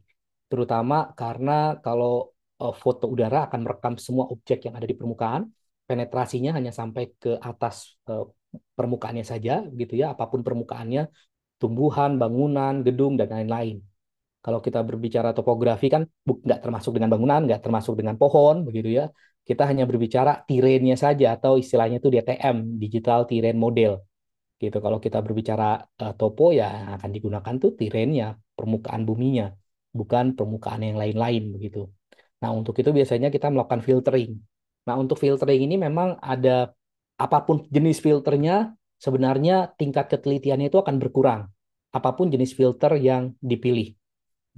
terutama karena kalau foto udara akan merekam semua objek yang ada di permukaan, penetrasinya hanya sampai ke atas permukaannya saja, gitu ya, apapun permukaannya, tumbuhan, bangunan, gedung, dan lain-lain. Kalau kita berbicara topografi kan nggak termasuk dengan bangunan, nggak termasuk dengan pohon, begitu ya. Kita hanya berbicara terrainnya saja, atau istilahnya itu DTM, Digital Terrain Model gitu. Kalau kita berbicara topo, ya yang akan digunakan tuh terrainnya, permukaan buminya, bukan permukaan yang lain-lain begitu. Nah, untuk itu biasanya kita melakukan filtering. Nah, untuk filtering ini memang ada, apapun jenis filternya, sebenarnya tingkat ketelitiannya itu akan berkurang. Apapun jenis filter yang dipilih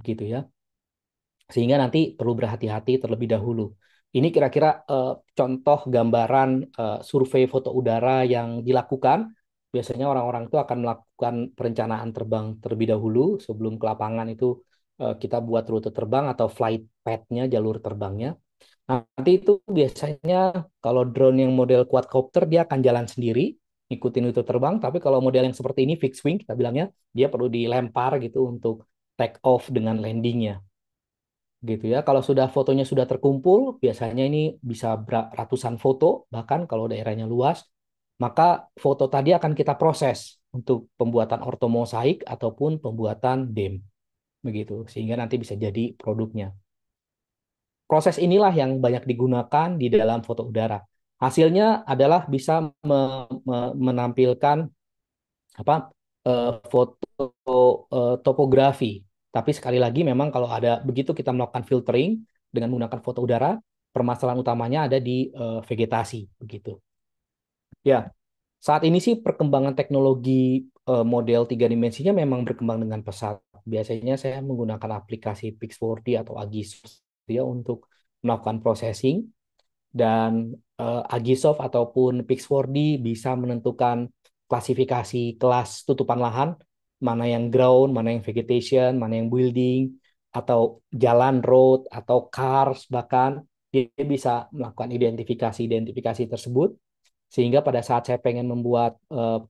gitu ya. Sehingga nanti perlu berhati-hati terlebih dahulu. Ini kira-kira contoh gambaran survei foto udara yang dilakukan. Biasanya orang-orang itu akan melakukan perencanaan terbang terlebih dahulu sebelum ke lapangan itu, kita buat rute terbang atau flight path-nya, jalur terbangnya. Nanti itu biasanya kalau drone yang model quadcopter dia akan jalan sendiri, ikutin rute terbang. Tapi kalau model yang seperti ini fixed wing kita bilangnya, dia perlu dilempar gitu untuk take off dengan landingnya gitu ya. Kalau sudah fotonya sudah terkumpul, biasanya ini bisa ratusan foto, bahkan kalau daerahnya luas, maka foto tadi akan kita proses untuk pembuatan ortomosaik ataupun pembuatan DEM begitu, sehingga nanti bisa jadi produknya. Proses inilah yang banyak digunakan di dalam foto udara. Hasilnya adalah bisa menampilkan apa, foto topografi. Tapi sekali lagi memang kalau ada begitu kita melakukan filtering dengan menggunakan foto udara, permasalahan utamanya ada di vegetasi begitu. Ya, saat ini sih perkembangan teknologi model tiga dimensinya memang berkembang dengan pesat. Biasanya saya menggunakan aplikasi Pix4D atau Agisoft ya untuk melakukan processing, dan Agisoft ataupun Pix4D bisa menentukan klasifikasi kelas tutupan lahan, mana yang ground, mana yang vegetation, mana yang building, atau jalan road, atau cars bahkan. Dia bisa melakukan identifikasi tersebut, sehingga pada saat saya pengen membuat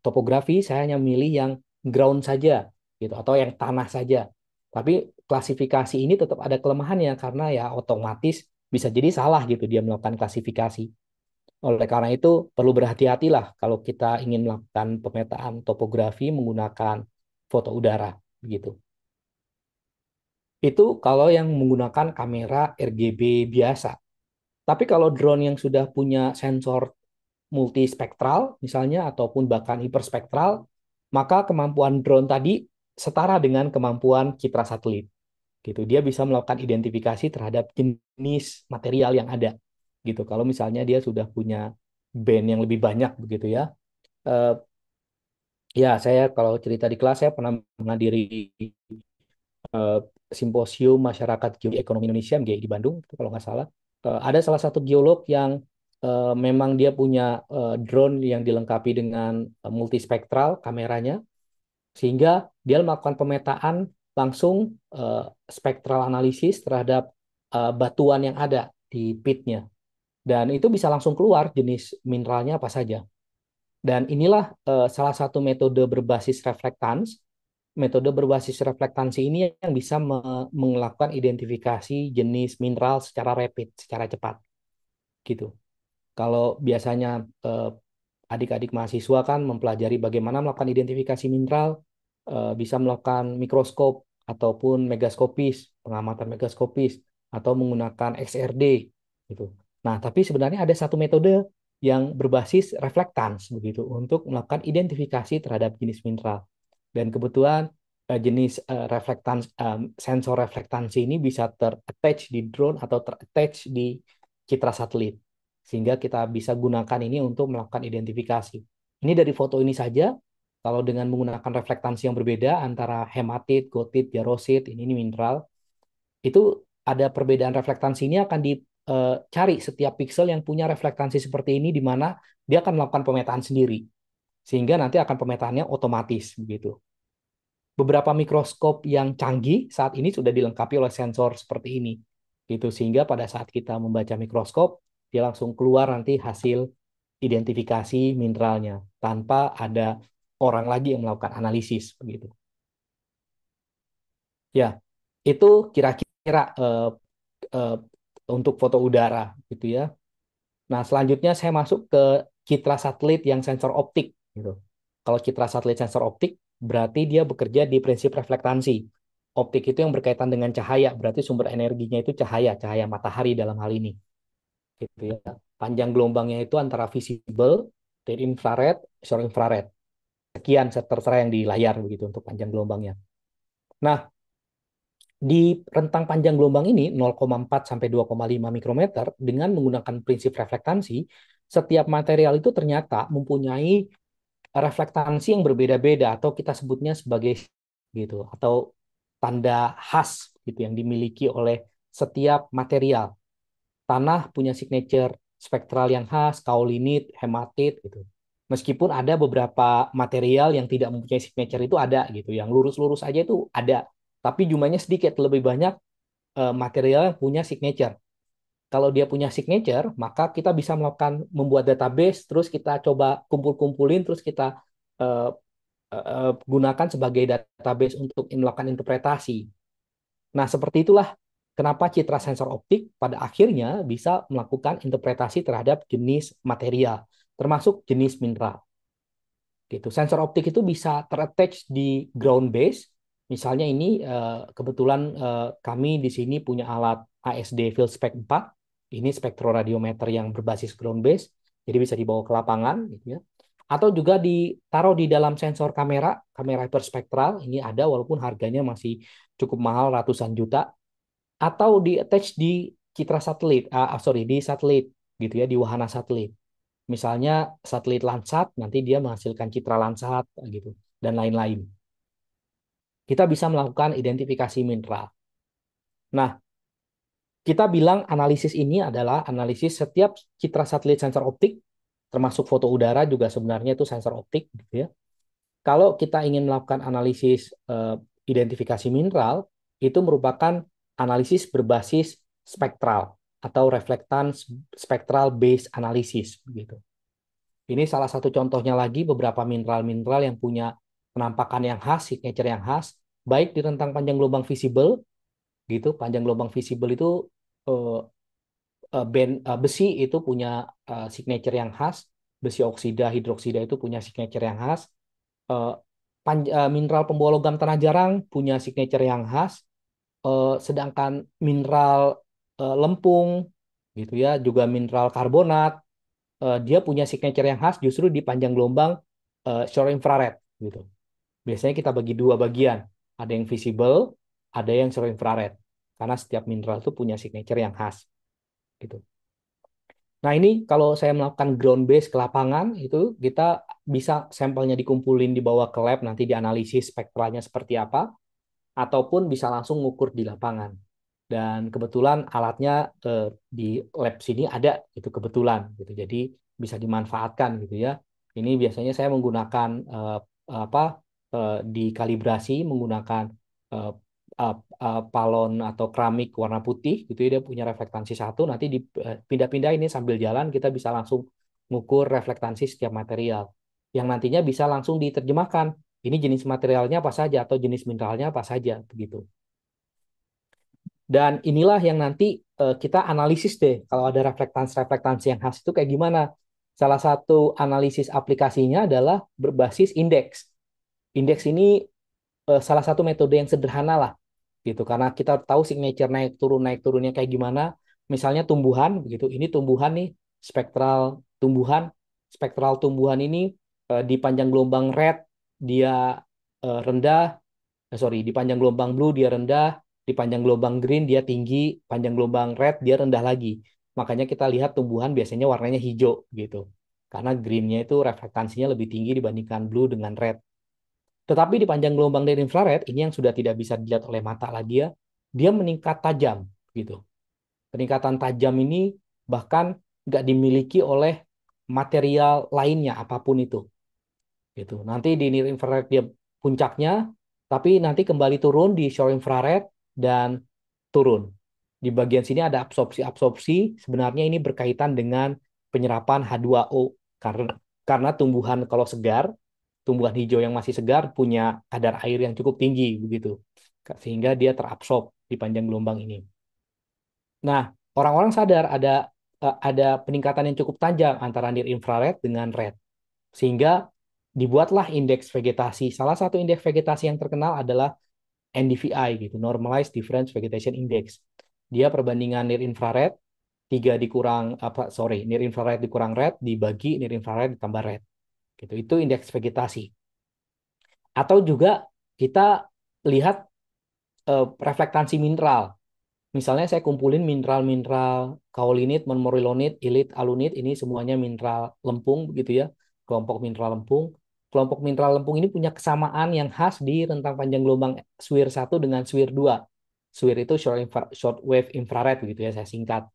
topografi, saya hanya milih yang ground saja gitu, atau yang tanah saja. Tapi klasifikasi ini tetap ada kelemahannya karena ya otomatis bisa jadi salah gitu dia melakukan klasifikasi. Oleh karena itu perlu berhati-hatilah kalau kita ingin melakukan pemetaan topografi menggunakan foto udara begitu. Itu kalau yang menggunakan kamera RGB biasa. Tapi kalau drone yang sudah punya sensor multispektral misalnya ataupun bahkan hiperspektral, maka kemampuan drone tadi setara dengan kemampuan citra satelit. Gitu. Dia bisa melakukan identifikasi terhadap jenis material yang ada. Gitu. Kalau misalnya dia sudah punya band yang lebih banyak begitu ya. Eh, ya saya kalau cerita di kelas saya pernah menghadiri eh, simposium masyarakat geoekonomi Indonesia MGI di Bandung kalau nggak salah. Ada salah satu geolog yang memang dia punya drone yang dilengkapi dengan multispektral kameranya sehingga dia melakukan pemetaan langsung spektral analisis terhadap batuan yang ada di pitnya dan itu bisa langsung keluar jenis mineralnya apa saja. Dan inilah salah satu metode berbasis reflektans. Metode berbasis reflektansi ini yang bisa melakukan identifikasi jenis mineral secara rapid, secara cepat, gitu. Kalau biasanya adik-adik mahasiswa kan mempelajari bagaimana melakukan identifikasi mineral, bisa melakukan mikroskop ataupun megaskopis, pengamatan megaskopis, atau menggunakan XRD, gitu. Nah, tapi sebenarnya ada satu metode yang berbasis reflektans begitu untuk melakukan identifikasi terhadap jenis mineral. Dan kebetulan jenis sensor reflektansi ini bisa ter-attach di drone atau ter-attach di citra satelit. Sehingga kita bisa gunakan ini untuk melakukan identifikasi. Ini dari foto ini saja, kalau dengan menggunakan reflektansi yang berbeda antara hematit, gotit, jarosit, ini mineral, itu ada perbedaan reflektansi ini akan dicari setiap pixel yang punya reflektansi seperti ini di mana dia akan melakukan pemetaan sendiri. Sehingga nanti akan pemetaannya otomatis begitu. Beberapa mikroskop yang canggih saat ini sudah dilengkapi oleh sensor seperti ini. Gitu sehingga pada saat kita membaca mikroskop, dia langsung keluar nanti hasil identifikasi mineralnya tanpa ada orang lagi yang melakukan analisis begitu. Ya, itu kira-kira eh, untuk foto udara gitu ya. Nah, selanjutnya saya masuk ke citra satelit yang sensor optik gitu. Kalau citra satelit sensor optik berarti dia bekerja di prinsip reflektansi. Optik itu yang berkaitan dengan cahaya, berarti sumber energinya itu cahaya, cahaya matahari dalam hal ini. Gitu ya. Panjang gelombangnya itu antara visible, dari infrared, short infrared. Sekian tertera yang di layar begitu untuk panjang gelombangnya. Nah, di rentang panjang gelombang ini 0,4 sampai 2,5 mikrometer dengan menggunakan prinsip reflektansi, setiap material itu ternyata mempunyai reflektansi yang berbeda-beda atau kita sebutnya sebagai gitu atau tanda khas gitu yang dimiliki oleh setiap material. Tanah punya signature spektral yang khas, kaulinit, hematit gitu. Meskipun ada beberapa material yang tidak mempunyai signature itu ada gitu, yang lurus-lurus aja itu ada, tapi jumlahnya sedikit, lebih banyak material yang punya signature. Kalau dia punya signature, maka kita bisa melakukan membuat database, terus kita coba kumpul-kumpulin, terus kita uh, gunakan sebagai database untuk melakukan interpretasi. Nah, seperti itulah kenapa citra sensor optik pada akhirnya bisa melakukan interpretasi terhadap jenis material, termasuk jenis mineral. Gitu. Sensor optik itu bisa terattach di ground base. Misalnya ini kebetulan kami di sini punya alat ASD Field Spec 4. Ini spektroradiometer yang berbasis ground base, jadi bisa dibawa ke lapangan gitu ya. Atau juga ditaruh di dalam sensor kamera, kamera hiperspektral. Ini ada walaupun harganya masih cukup mahal ratusan juta. Atau di attach di citra satelit, sorry di satelit gitu ya, di wahana satelit. Misalnya satelit Landsat, nanti dia menghasilkan citra Landsat gitu dan lain-lain. Kita bisa melakukan identifikasi mineral. Nah, kita bilang analisis ini adalah analisis setiap citra satelit sensor optik, termasuk foto udara juga sebenarnya itu sensor optik, gitu ya. Kalau kita ingin melakukan analisis identifikasi mineral, itu merupakan analisis berbasis spektral atau reflektan spektral based analysis, gitu. Ini salah satu contohnya lagi beberapa mineral-mineral yang punya penampakan yang khas, signature yang khas. baik di rentang panjang gelombang visible gitu. Panjang gelombang visible itu eh, band besi itu punya signature yang khas, besi oksida, hidroksida itu punya signature yang khas. Eh, Mineral pembawa logam tanah jarang punya signature yang khas. Sedangkan mineral lempung gitu ya, juga mineral karbonat, dia punya signature yang khas justru di panjang gelombang short infrared gitu. Biasanya kita bagi dua bagian, ada yang visible, ada yang short infrared, karena setiap mineral itu punya signature yang khas gitu. Nah, ini kalau saya melakukan ground base ke lapangan, itu kita bisa sampelnya dikumpulin dibawa ke lab, nanti dianalisis spektralnya seperti apa, ataupun bisa langsung ngukur di lapangan. Dan kebetulan alatnya di lab sini ada, itu kebetulan gitu. Jadi bisa dimanfaatkan gitu ya. Ini biasanya saya menggunakan apa dikalibrasi menggunakan eh, palon atau keramik warna putih gitu ya. Dia punya reflektansi satu, nanti dipindah-pindah ini sambil jalan kita bisa langsung mengukur reflektansi setiap material yang nantinya bisa langsung diterjemahkan ini jenis materialnya apa saja atau jenis mineralnya apa saja begitu. Dan inilah yang nanti kita analisis deh kalau ada reflektansi-reflektansi yang khas itu kayak gimana. Salah satu analisis aplikasinya adalah berbasis indeks. Indeks ini salah satu metode yang sederhana lah gitu karena kita tahu signature naik turunnya kayak gimana. Misalnya tumbuhan begitu. Ini tumbuhan nih spektral tumbuhan ini di panjang gelombang red dia rendah, sorry, di panjang gelombang blue dia rendah, di panjang gelombang green dia tinggi, panjang gelombang red dia rendah lagi. Makanya kita lihat tumbuhan biasanya warnanya hijau gitu. Karena greennya itu reflektansinya lebih tinggi dibandingkan blue dengan red. Tetapi di panjang gelombang dari infrared, ini yang sudah tidak bisa dilihat oleh mata lagi ya, dia meningkat tajam gitu. Peningkatan tajam ini bahkan nggak dimiliki oleh material lainnya apapun itu gitu. Nanti di near infrared dia puncaknya, tapi nanti kembali turun di short infrared dan turun. Di bagian sini ada absorpsi-absorpsi. Sebenarnya ini berkaitan dengan penyerapan H2O karena tumbuhan kalau segar, tumbuhan hijau yang masih segar punya kadar air yang cukup tinggi begitu. Sehingga dia terabsorb di panjang gelombang ini. Nah, orang-orang sadar ada peningkatan yang cukup tajam antara near infrared dengan red. Sehingga dibuatlah indeks vegetasi. Salah satu indeks vegetasi yang terkenal adalah NDVI gitu, Normalized Difference Vegetation Index. Dia perbandingan near infrared 3 dikurang near infrared dikurang red dibagi near infrared ditambah red. Gitu. Itu indeks vegetasi. Atau juga kita lihat reflektansi mineral. Misalnya saya kumpulin mineral-mineral kaolinit, monmorillonit, ilit, alunit, ini semuanya mineral lempung gitu ya, kelompok mineral lempung. Kelompok mineral lempung ini punya kesamaan yang khas di rentang panjang gelombang SWIR 1 dengan SWIR 2. SWIR itu short wave infrared gitu ya, saya singkat.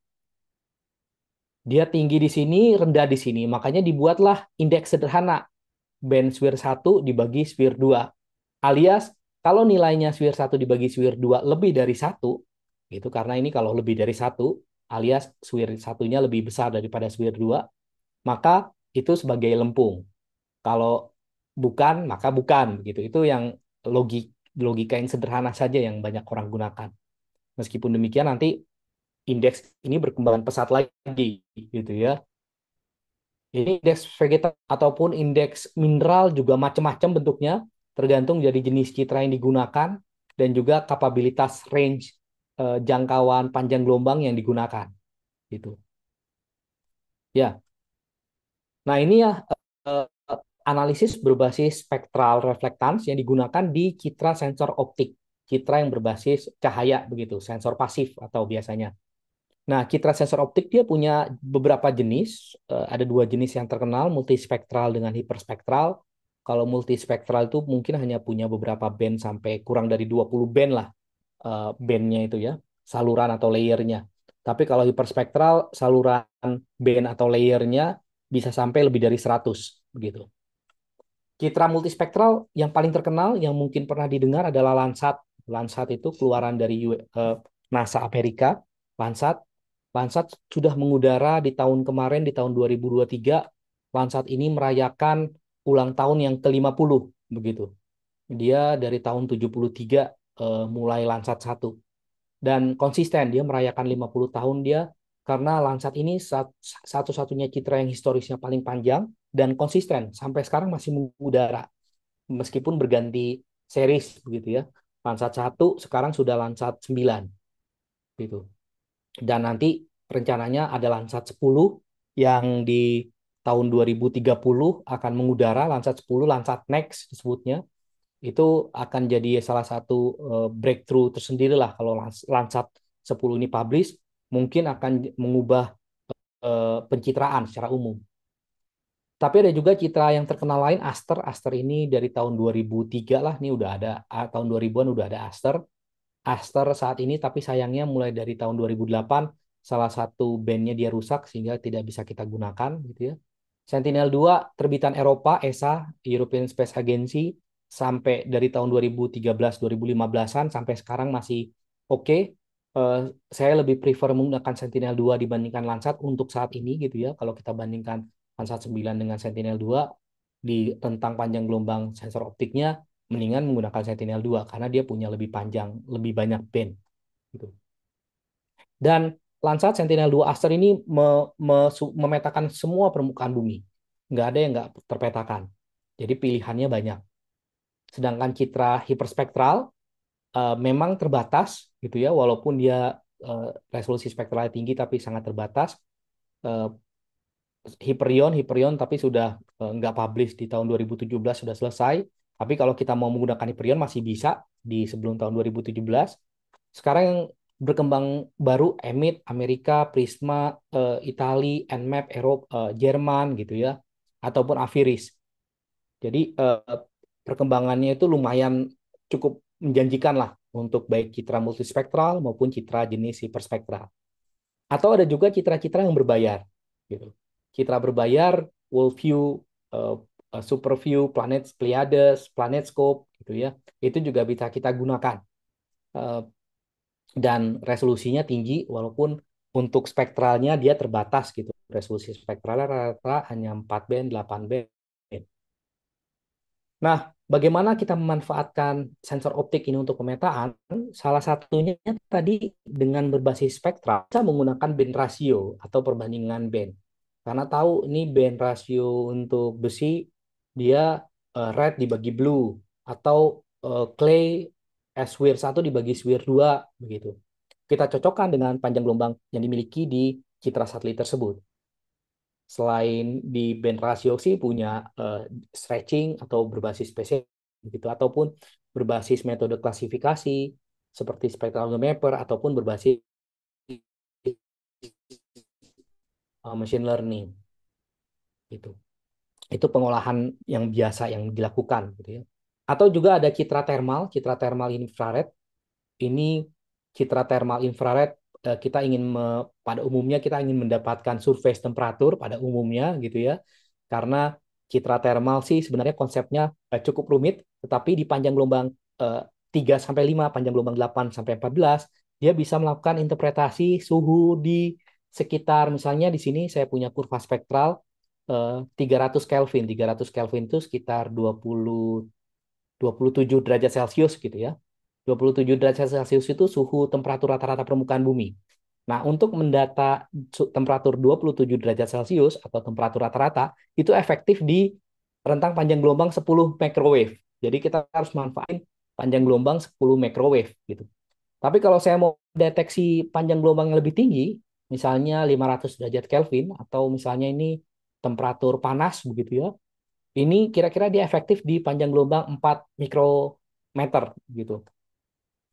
Dia tinggi di sini, rendah di sini. Makanya dibuatlah indeks sederhana. Band SWIR 1 dibagi SWIR 2. Alias kalau nilainya SWIR 1 dibagi SWIR 2 lebih dari 1, gitu, karena ini kalau lebih dari 1, alias SWIR 1-nya lebih besar daripada SWIR 2, maka itu sebagai lempung. Kalau bukan, maka bukan. Gitu. Itu yang logika yang sederhana saja yang banyak orang gunakan. Meskipun demikian nanti indeks ini berkembang pesat lagi gitu ya. Ini indeks vegetasi ataupun indeks mineral juga macam-macam bentuknya, tergantung dari jenis citra yang digunakan dan juga kapabilitas range jangkauan panjang gelombang yang digunakan. Gitu. Ya. Nah, ini ya eh, analisis berbasis spektral reflektans yang digunakan di citra sensor optik, citra yang berbasis cahaya begitu, sensor pasif atau biasanya. Nah, citra sensor optik dia punya beberapa jenis. Ada dua jenis yang terkenal, multispektral dengan hiperspektral. Kalau multispektral itu mungkin hanya punya beberapa band sampai kurang dari 20 band lah bandnya itu ya, saluran atau layernya. Tapi kalau hiperspektral, saluran band atau layernya bisa sampai lebih dari 100 begitu. Citra multispektral yang paling terkenal yang mungkin pernah didengar adalah Landsat. Landsat itu keluaran dari NASA Amerika. Landsat Landsat sudah mengudara di tahun kemarin di tahun 2023. Landsat ini merayakan ulang tahun yang ke-50 begitu. Dia dari tahun 73 mulai Landsat 1 dan konsisten dia merayakan 50 tahun dia karena Landsat ini satu-satunya citra yang historisnya paling panjang dan konsisten sampai sekarang masih mengudara meskipun berganti series begitu ya. Landsat 1 sekarang sudah Landsat 9 gitu. Dan nanti rencananya ada Landsat 10 yang di tahun 2030 akan mengudara Landsat 10 Landsat Next disebutnya. Itu akan jadi salah satu breakthrough tersendiri lah kalau Landsat 10 ini publish, mungkin akan mengubah pencitraan secara umum. Tapi ada juga citra yang terkenal lain, Aster. Aster ini dari tahun 2003 lah, ini udah ada, tahun 2000-an udah ada Aster. Aster saat ini, tapi sayangnya mulai dari tahun 2008, salah satu bandnya dia rusak sehingga tidak bisa kita gunakan gitu ya. Sentinel-2 terbitan Eropa, ESA, European Space Agency, sampai dari tahun 2013-2015-an sampai sekarang masih oke. Saya lebih prefer menggunakan Sentinel-2 dibandingkan Landsat untuk saat ini gitu ya. Kalau kita bandingkan Landsat 9 dengan Sentinel-2 di tentang panjang gelombang sensor optiknya, mendingan menggunakan Sentinel-2 karena dia punya lebih panjang, lebih banyak band gitu. Dan Landsat Sentinel-2 Aster ini memetakan semua permukaan bumi. Nggak ada yang nggak terpetakan. Jadi pilihannya banyak. Sedangkan citra hiperspektral memang terbatas gitu ya, walaupun dia resolusi spektralnya tinggi tapi sangat terbatas. Uh, Hyperion tapi sudah nggak publish di tahun 2017 sudah selesai. Tapi kalau kita mau menggunakan Hyperion masih bisa di sebelum tahun 2017. Sekarang yang berkembang baru EMIT, Amerika, Prisma, Itali, Nmap, Eropa, Jerman gitu ya, ataupun Aviris. Jadi perkembangannya itu lumayan cukup menjanjikan lah untuk baik citra multispektral maupun citra jenis hiperspektral. Atau ada juga citra-citra yang berbayar gitu. Citra berbayar, Worldview, uh, Superview, Planet Pleiades, PlanetScope gitu ya. Itu juga bisa kita gunakan. Uh, dan resolusinya tinggi walaupun untuk spektralnya dia terbatas gitu. Resolusi spektralnya rata-rata hanya 4 band, 8 band. Nah, bagaimana kita memanfaatkan sensor optik ini untuk pemetaan? Salah satunya tadi dengan berbasis spektral, kita menggunakan band rasio atau perbandingan band. Karena tahu ini band rasio untuk besi, dia red dibagi blue, atau clay SWIR 1 dibagi SWIR 2, begitu. Kita cocokkan dengan panjang gelombang yang dimiliki di citra satelit tersebut. Selain di band rasio sih punya stretching atau berbasis spesies gitu ataupun berbasis metode klasifikasi seperti spectrometer ataupun berbasis machine learning gitu. Itu pengolahan yang biasa yang dilakukan gitu ya. Atau juga ada citra thermal infrared. Ini citra thermal infrared kita ingin pada umumnya kita ingin mendapatkan surface temperatur pada umumnya gitu ya. Karena citra thermal sih sebenarnya konsepnya cukup rumit, tetapi di panjang gelombang 3 sampai 5, panjang gelombang 8 sampai 14, dia bisa melakukan interpretasi suhu di sekitar misalnya di sini saya punya kurva spektral 300 Kelvin. 300 Kelvin itu sekitar 27 derajat Celcius gitu ya. 27 derajat Celcius itu suhu temperatur rata-rata permukaan bumi. Nah, untuk mendata temperatur 27 derajat Celcius atau temperatur rata-rata, itu efektif di rentang panjang gelombang 10 microwave. Jadi kita harus manfaatin panjang gelombang 10 microwave gitu. Tapi kalau saya mau deteksi panjang gelombang yang lebih tinggi, misalnya 500 derajat Kelvin atau misalnya ini temperatur panas begitu ya, ini kira-kira dia efektif di panjang gelombang 4 mikrometer gitu.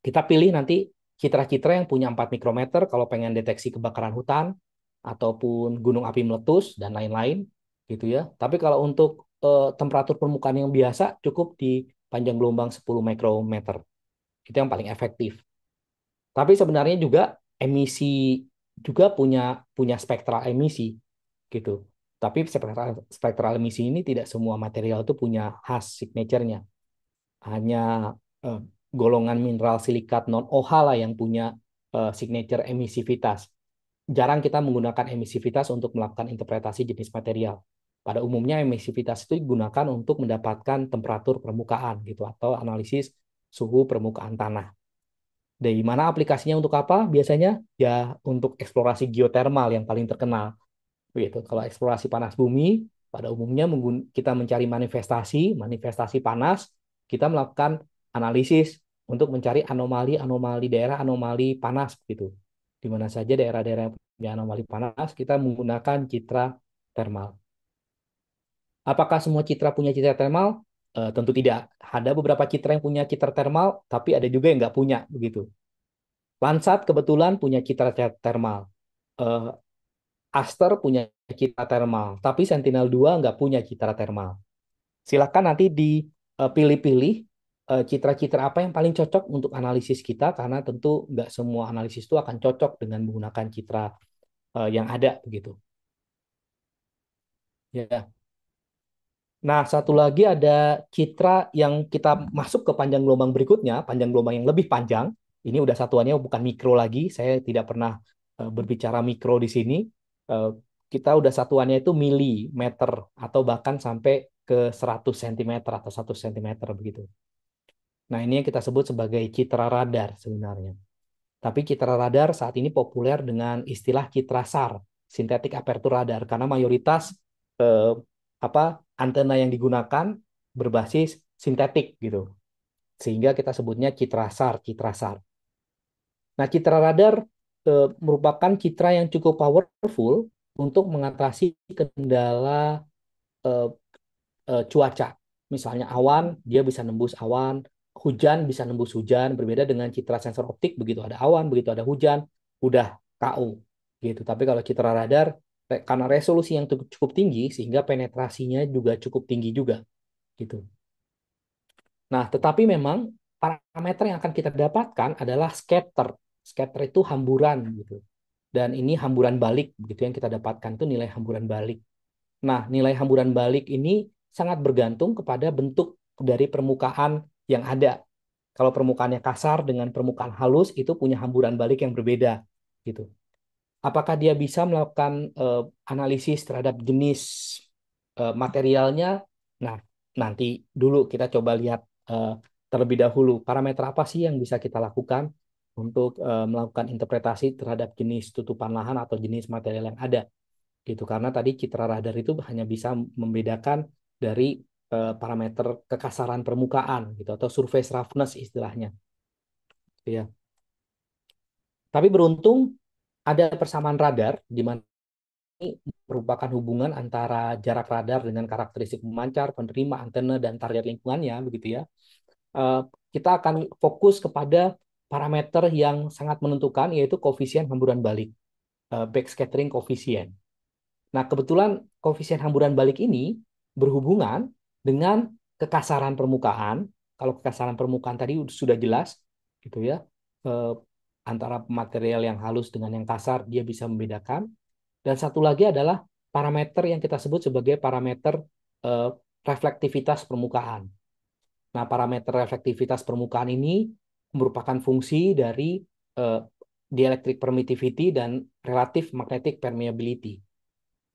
Kita pilih nanti citra-citra yang punya 4 mikrometer kalau pengen deteksi kebakaran hutan ataupun gunung api meletus dan lain-lain gitu ya. Tapi kalau untuk temperatur permukaan yang biasa cukup di panjang gelombang 10 mikrometer. Itu yang paling efektif. Tapi sebenarnya juga emisi juga punya punya spektral emisi gitu. Tapi spektral emisi ini tidak semua material itu punya khas signature-nya. Hanya eh, golongan mineral silikat non OH lah yang punya signature emisivitas. Jarang kita menggunakan emisivitas untuk melakukan interpretasi jenis material. Pada umumnya emisivitas itu digunakan untuk mendapatkan temperatur permukaan gitu atau analisis suhu permukaan tanah. Dari mana aplikasinya untuk apa? Biasanya ya untuk eksplorasi geotermal yang paling terkenal. Begitu. Kalau eksplorasi panas bumi, pada umumnya kita mencari manifestasi, manifestasi panas, kita melakukan analisis untuk mencari anomali-anomali daerah anomali panas gitu. Di mana saja daerah-daerah yang punya anomali panas, kita menggunakan citra termal. Apakah semua citra punya citra termal? Tentu tidak. Ada beberapa citra yang punya citra termal, tapi ada juga yang nggak punya begitu. Landsat kebetulan punya citra termal. Eh, Aster punya citra termal, tapi Sentinel-2 nggak punya citra termal. Silakan nanti dipilih-pilih citra-citra apa yang paling cocok untuk analisis kita, karena tentu nggak semua analisis itu akan cocok dengan menggunakan citra yang ada begitu. Ya. Nah, satu lagi ada citra yang kita masuk ke panjang gelombang berikutnya, panjang gelombang yang lebih panjang. Ini udah satuannya bukan mikro lagi. Saya tidak pernah berbicara mikro di sini. Eh, kita udah satuannya itu milimeter atau bahkan sampai ke 100 cm atau 1 cm begitu. Nah, ini yang kita sebut sebagai citra radar sebenarnya. Tapi citra radar saat ini populer dengan istilah citra SAR, synthetic aperture radar, karena mayoritas eh, antena yang digunakan berbasis sintetik gitu. Sehingga kita sebutnya citra SAR, citra SAR. Nah, citra radar merupakan citra yang cukup powerful untuk mengatasi kendala eh, cuaca. Misalnya awan, dia bisa nembus awan, hujan bisa nembus hujan, berbeda dengan citra sensor optik, begitu ada awan, begitu ada hujan, udah KO gitu. Tapi kalau citra radar karena resolusi yang cukup tinggi sehingga penetrasinya juga cukup tinggi juga gitu. Nah, tetapi memang parameter yang akan kita dapatkan adalah scatter. Scatter itu hamburan gitu. Dan ini hamburan balik begitu yang kita dapatkan itu nilai hamburan balik. Nah, nilai hamburan balik ini sangat bergantung kepada bentuk dari permukaan yang ada. Kalau permukaannya kasar dengan permukaan halus itu punya hamburan balik yang berbeda gitu. Apakah dia bisa melakukan analisis terhadap jenis materialnya? Nah, nanti dulu kita coba lihat eh, terlebih dahulu parameter apa sih yang bisa kita lakukan untuk melakukan interpretasi terhadap jenis tutupan lahan atau jenis material yang ada gitu. Karena tadi citra radar itu hanya bisa membedakan dari parameter kekasaran permukaan gitu atau surface roughness istilahnya ya. Tapi beruntung ada persamaan radar di mana ini merupakan hubungan antara jarak radar dengan karakteristik pemancar, penerima, antena, dan target lingkungannya, begitu ya. Eh, Kita akan fokus kepada parameter yang sangat menentukan, yaitu koefisien hamburan balik, backscattering koefisien. Nah, kebetulan koefisien hamburan balik ini berhubungan dengan kekasaran permukaan. Kalau kekasaran permukaan tadi sudah jelas, gitu ya, eh, antara material yang halus dengan yang kasar, dia bisa membedakan. Dan satu lagi adalah parameter yang kita sebut sebagai parameter eh, reflektivitas permukaan. Nah, parameter reflektivitas permukaan ini merupakan fungsi dari eh, dielectric permittivity dan relative magnetic permeability.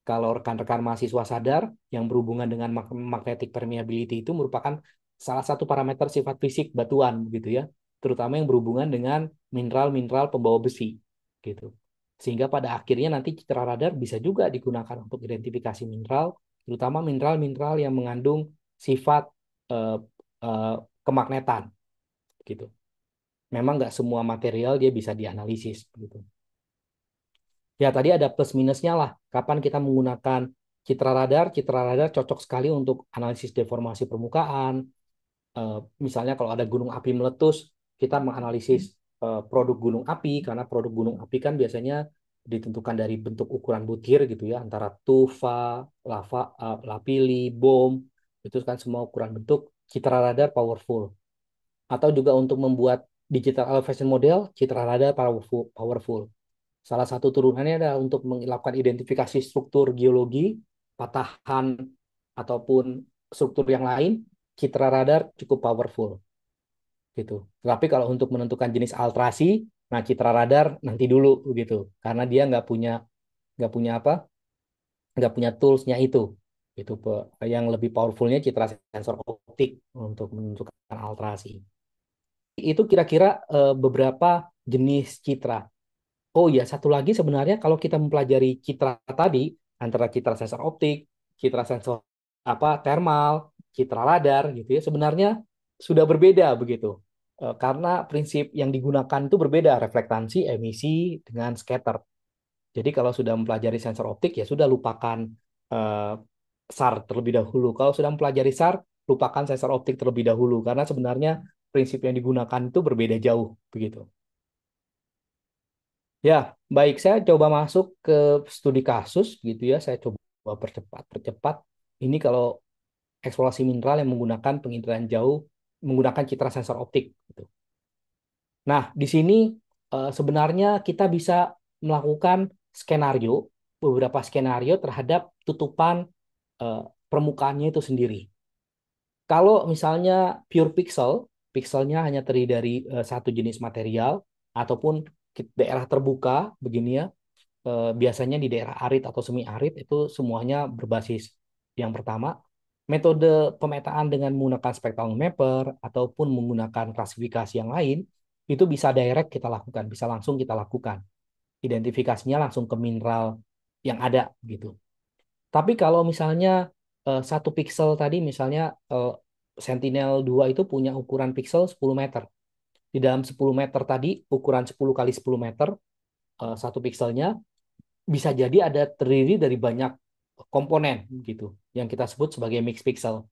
Kalau rekan-rekan mahasiswa sadar, yang berhubungan dengan magnetic permeability itu merupakan salah satu parameter sifat fisik batuan, begitu ya, terutama yang berhubungan dengan mineral-mineral pembawa besi, gitu. Sehingga pada akhirnya nanti citra radar bisa juga digunakan untuk identifikasi mineral, terutama mineral-mineral yang mengandung sifat eh, eh, kemagnetan, gitu. Memang nggak semua material dia bisa dianalisis, gitu. Ya, tadi ada plus minusnya lah. Kapan kita menggunakan citra radar cocok sekali untuk analisis deformasi permukaan. Misalnya kalau ada gunung api meletus, kita menganalisis produk gunung api, karena produk gunung api kan biasanya ditentukan dari bentuk ukuran butir gitu ya, antara tufa, lava, lapili, bom, itu kan semua ukuran bentuk. Citra radar powerful. Atau juga untuk membuat digital elevation model, citra radar powerful. Salah satu turunannya adalah untuk melakukan identifikasi struktur geologi, patahan, ataupun struktur yang lain, citra radar cukup powerful gitu. Tapi kalau untuk menentukan jenis altrasi, nah citra radar nanti dulu gitu, karena dia nggak punya apa, nggak punya toolsnya itu Itu yang lebih powerfulnya citra sensor optik untuk menentukan alterasi. Itu kira-kira beberapa jenis citra. Oh ya, satu lagi sebenarnya kalau kita mempelajari citra tadi antara citra sensor optik, citra sensor apa thermal, citra radar gitu ya, sebenarnya sudah berbeda begitu. Karena prinsip yang digunakan itu berbeda, reflektansi, emisi dengan scatter. Jadi kalau sudah mempelajari sensor optik ya sudah lupakan eh, SAR terlebih dahulu. Kalau sudah mempelajari SAR, lupakan sensor optik terlebih dahulu karena sebenarnya prinsip yang digunakan itu berbeda jauh begitu. Ya, baik, saya coba masuk ke studi kasus gitu ya. Saya coba percepat. Ini kalau eksplorasi mineral yang menggunakan penginderaan jauh menggunakan citra sensor optik gitu. Nah, di sini sebenarnya kita bisa melakukan skenario, beberapa skenario terhadap tutupan eh, permukaannya itu sendiri. Kalau misalnya pure pixel, pixelnya hanya terdiri dari satu jenis material ataupun daerah terbuka begini ya, biasanya di daerah arid atau semi arid itu semuanya berbasis yang pertama metode pemetaan dengan menggunakan spectral mapper ataupun menggunakan klasifikasi yang lain itu bisa direct kita lakukan, bisa langsung kita lakukan. Identifikasinya langsung ke mineral yang ada gitu. Tapi kalau misalnya satu pixel tadi misalnya Sentinel-2 itu punya ukuran pixel 10 meter. Di dalam 10 meter tadi ukuran 10 kali 10 meter satu pixelnya bisa jadi ada terdiri dari banyak komponen gitu yang kita sebut sebagai mixed pixel.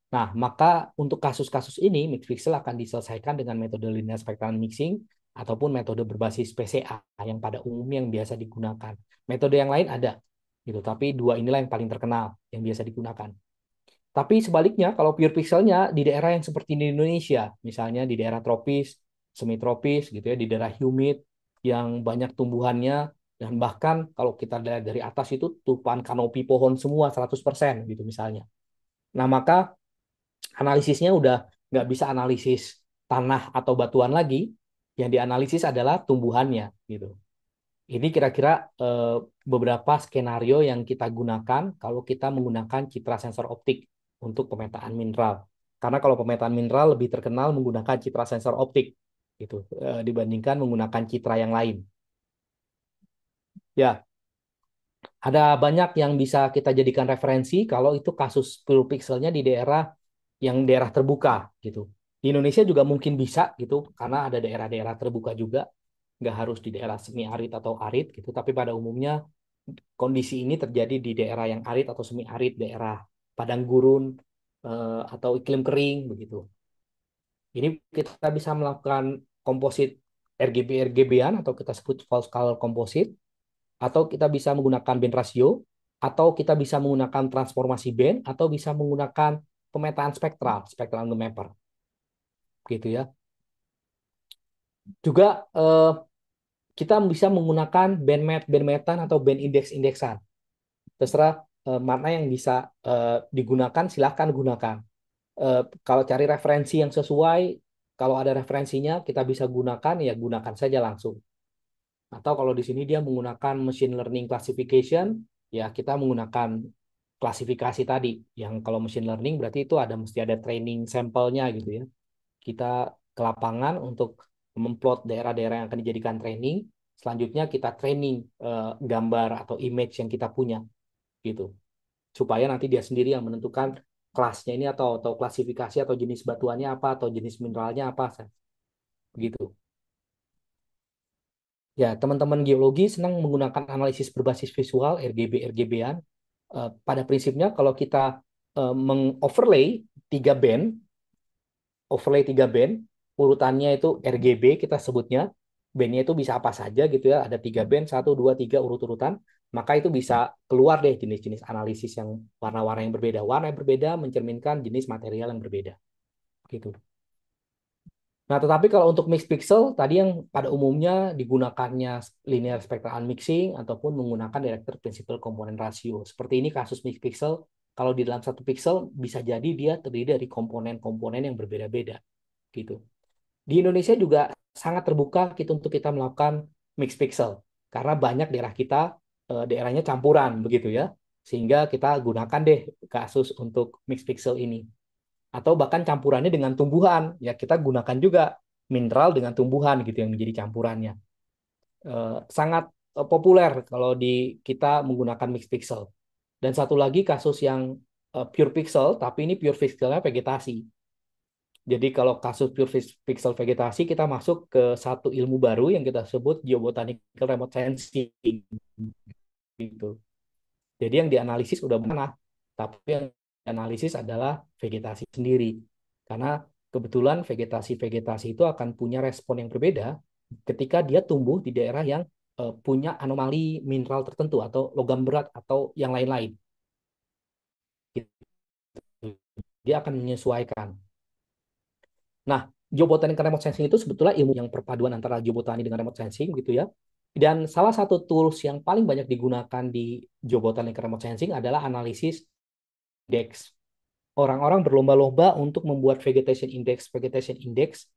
Nah, maka untuk kasus-kasus ini mixed pixel akan diselesaikan dengan metode linear spectral mixing ataupun metode berbasis PCA yang pada umumnya yang biasa digunakan. Metode yang lain ada gitu, tapi dua inilah yang paling terkenal yang biasa digunakan. Tapi sebaliknya kalau pure pixelnya di daerah yang seperti di Indonesia, misalnya di daerah tropis, semi tropis gitu ya, di daerah humid yang banyak tumbuhannya dan bahkan kalau kita lihat dari atas itu tutupan kanopi pohon semua 100% gitu misalnya. Nah, maka analisisnya udah nggak bisa analisis tanah atau batuan lagi, yang dianalisis adalah tumbuhannya gitu. Ini kira-kira beberapa skenario yang kita gunakan kalau kita menggunakan citra sensor optik untuk pemetaan mineral. Karena kalau pemetaan mineral lebih terkenal menggunakan citra sensor optik gitu dibandingkan menggunakan citra yang lain. Ya, ada banyak yang bisa kita jadikan referensi kalau itu kasus full pixelnya di daerah yang daerah terbuka gitu. Di Indonesia juga mungkin bisa gitu karena ada daerah-daerah terbuka juga, nggak harus di daerah semi arid atau arid gitu, tapi pada umumnya kondisi ini terjadi di daerah yang arid atau semi arid, daerah padang gurun atau iklim kering begitu. Ini kita bisa melakukan komposit RGB RGB-an atau kita sebut false color composite, atau kita bisa menggunakan band ratio, atau kita bisa menggunakan transformasi band, atau bisa menggunakan pemetaan spektral, spectral mapper, gitu ya. Juga kita bisa menggunakan band metan atau band indeksan. Terserah mana yang bisa digunakan, silahkan gunakan. Kalau cari referensi yang sesuai, kalau ada referensinya kita bisa gunakan, ya gunakan saja langsung. Atau kalau di sini dia menggunakan machine learning classification, ya kita menggunakan klasifikasi tadi. Yang kalau machine learning berarti itu ada mesti ada training sampelnya gitu ya. Kita ke lapangan untuk memplot daerah-daerah yang akan dijadikan training. Selanjutnya kita training gambar atau image yang kita punya gitu. Supaya nanti dia sendiri yang menentukan kelasnya ini atau klasifikasi atau jenis batuannya apa atau jenis mineralnya apa begitu. Ya, teman-teman geologi senang menggunakan analisis berbasis visual RGB RGB-an. Pada prinsipnya kalau kita mengoverlay tiga band, overlay tiga band, urutannya itu RGB kita sebutnya, bandnya itu bisa apa saja gitu ya, ada tiga band, satu, dua, tiga urut-urutan, maka itu bisa keluar deh jenis-jenis analisis yang warna-warna yang berbeda. Warna yang berbeda mencerminkan jenis material yang berbeda. Gitu. Nah, tetapi kalau untuk mixed pixel, tadi yang pada umumnya digunakannya linear spectral unmixing ataupun menggunakan director principal component ratio. Seperti ini kasus mixed pixel, kalau di dalam satu pixel bisa jadi dia terdiri dari komponen-komponen yang berbeda-beda. Gitu. Di Indonesia juga sangat terbuka gitu untuk kita melakukan mixed pixel. Karena banyak daerah kita, daerahnya campuran begitu ya. Sehingga kita gunakan deh kasus untuk mixed pixel ini. Atau bahkan campurannya dengan tumbuhan, ya kita gunakan juga mineral dengan tumbuhan gitu yang menjadi campurannya. Sangat populer kalau di kita menggunakan mixed pixel. Dan satu lagi kasus yang pure pixel, tapi ini pure pixelnya vegetasi. Jadi kalau kasus pure pixel vegetasi, kita masuk ke satu ilmu baru yang kita sebut geobotanical remote sensing gitu. Jadi yang dianalisis udah mana, tapi yang dianalisis adalah vegetasi sendiri. Karena kebetulan vegetasi-vegetasi itu akan punya respon yang berbeda ketika dia tumbuh di daerah yang punya anomali mineral tertentu atau logam berat atau yang lain-lain. Dia akan menyesuaikan. Nah, geobotanical remote sensing itu sebetulnya ilmu yang perpaduan antara geobotani dengan remote sensing gitu ya. Dan salah satu tools yang paling banyak digunakan di geobotanical remote sensing adalah analisis index. Orang-orang berlomba-lomba untuk membuat vegetation index. Vegetation index,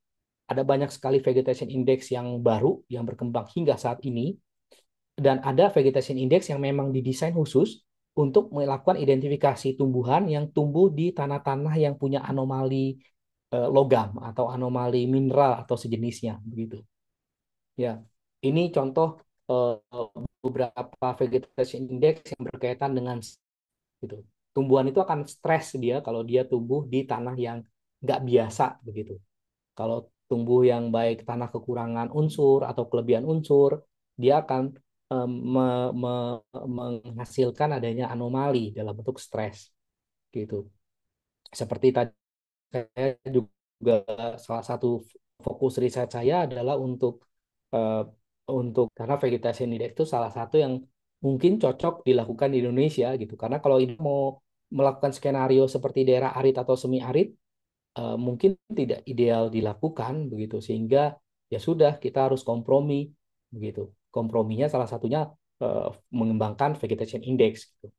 ada banyak sekali vegetation index yang baru yang berkembang hingga saat ini. Dan ada vegetation index yang memang didesain khusus untuk melakukan identifikasi tumbuhan yang tumbuh di tanah-tanah yang punya anomali logam atau anomali mineral atau sejenisnya begitu. Ya, ini contoh eh, beberapa vegetation index yang berkaitan dengan gitu. Tumbuhan itu akan stres dia kalau dia tumbuh di tanah yang nggak biasa begitu. Kalau tumbuh yang baik tanah kekurangan unsur atau kelebihan unsur, dia akan menghasilkan adanya anomali dalam bentuk stres gitu. Seperti tadi saya juga salah satu fokus riset saya adalah eh, untuk karena vegetation index itu salah satu yang mungkin cocok dilakukan di Indonesia gitu. Karena kalau ini mau melakukan skenario seperti daerah arid atau semi arid mungkin tidak ideal dilakukan begitu sehingga ya sudah kita harus kompromi begitu. Komprominya salah satunya eh, mengembangkan vegetation index gitu.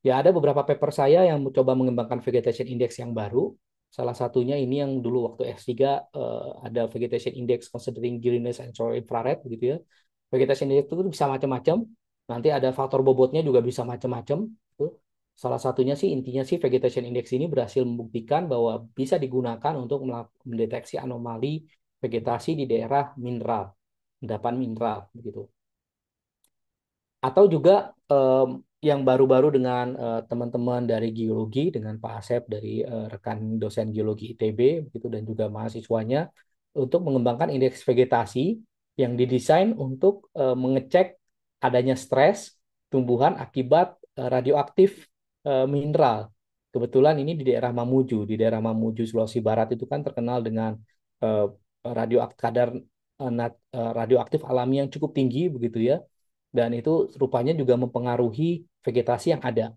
Ya, ada beberapa paper saya yang mencoba mengembangkan vegetation index yang baru. Salah satunya ini yang dulu waktu S3 ada vegetation index considering giddiness and solar infrared gitu ya. Vegetation index itu bisa macam-macam. Nanti ada faktor bobotnya juga bisa macam-macam. Gitu. Salah satunya sih intinya sih vegetation index ini berhasil membuktikan bahwa bisa digunakan untuk mendeteksi anomali vegetasi di daerah mineral, endapan mineral begitu. Atau juga yang baru-baru dengan teman-teman dari geologi, dengan Pak Asep dari rekan dosen geologi ITB, begitu dan juga mahasiswanya untuk mengembangkan indeks vegetasi yang didesain untuk mengecek adanya stres tumbuhan akibat radioaktif mineral. Kebetulan ini di daerah Mamuju, di daerah Mamuju Sulawesi Barat itu kan terkenal dengan eh, kadar radioaktif alami yang cukup tinggi begitu ya dan itu rupanya juga mempengaruhi vegetasi yang ada.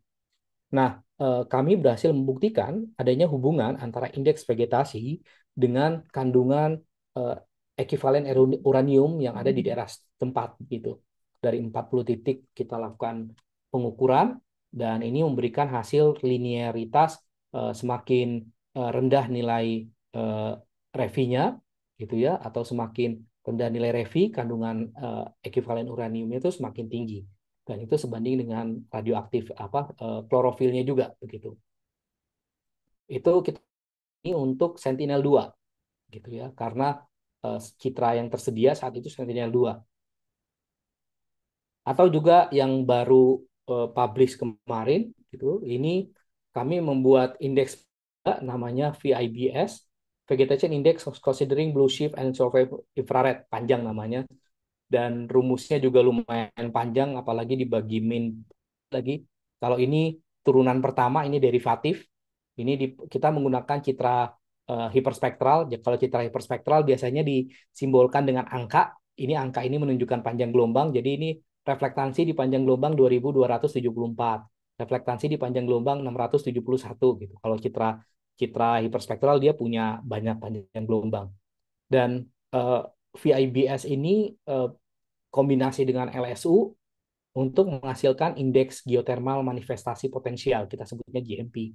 Nah, kami berhasil membuktikan adanya hubungan antara indeks vegetasi dengan kandungan eh, ekivalen uranium yang ada di daerah tempat gitu. Dari 40 titik kita lakukan pengukuran dan ini memberikan hasil linearitas semakin rendah nilai eh, revinya gitu ya atau semakin rendah nilai revi kandungan ekivalen uraniumnya itu semakin tinggi dan itu sebanding dengan radioaktif klorofilnya juga begitu. Itu kita ini untuk Sentinel-2 gitu ya karena citra yang tersedia saat itu Sentinel-2 atau juga yang baru publish kemarin gitu. Ini kami membuat indeks namanya VIBS Vegetation Index Considering Blue Shift and Survey Infrared panjang namanya dan rumusnya juga lumayan panjang apalagi dibagi min lagi. Kalau ini turunan pertama ini derivatif. Ini kita menggunakan citra hiperspektral. Kalau citra hiperspektral biasanya disimbolkan dengan angka. Ini angka ini menunjukkan panjang gelombang. Jadi ini reflektansi di panjang gelombang 2274. Reflektansi di panjang gelombang 671 gitu. Kalau citra citra hiperspektral dia punya banyak panjang gelombang. Dan VIBS ini kombinasi dengan LSU untuk menghasilkan indeks geothermal manifestasi potensial, kita sebutnya GMP.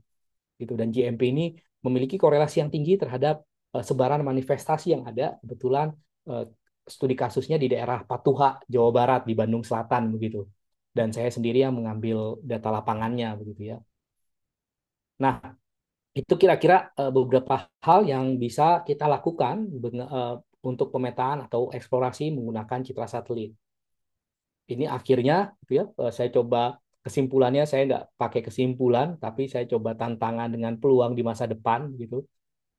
Gitu. Dan GMP ini memiliki korelasi yang tinggi terhadap sebaran manifestasi yang ada. Kebetulan studi kasusnya di daerah Patuha, Jawa Barat, di Bandung Selatan begitu. dan saya sendiri yang mengambil data lapangannya begitu ya. Nah, itu kira-kira beberapa hal yang bisa kita lakukan untuk pemetaan atau eksplorasi menggunakan citra satelit. Ini akhirnya gitu ya, saya coba kesimpulannya, saya nggak pakai kesimpulan, tapi saya coba tantangan dengan peluang di masa depan gitu.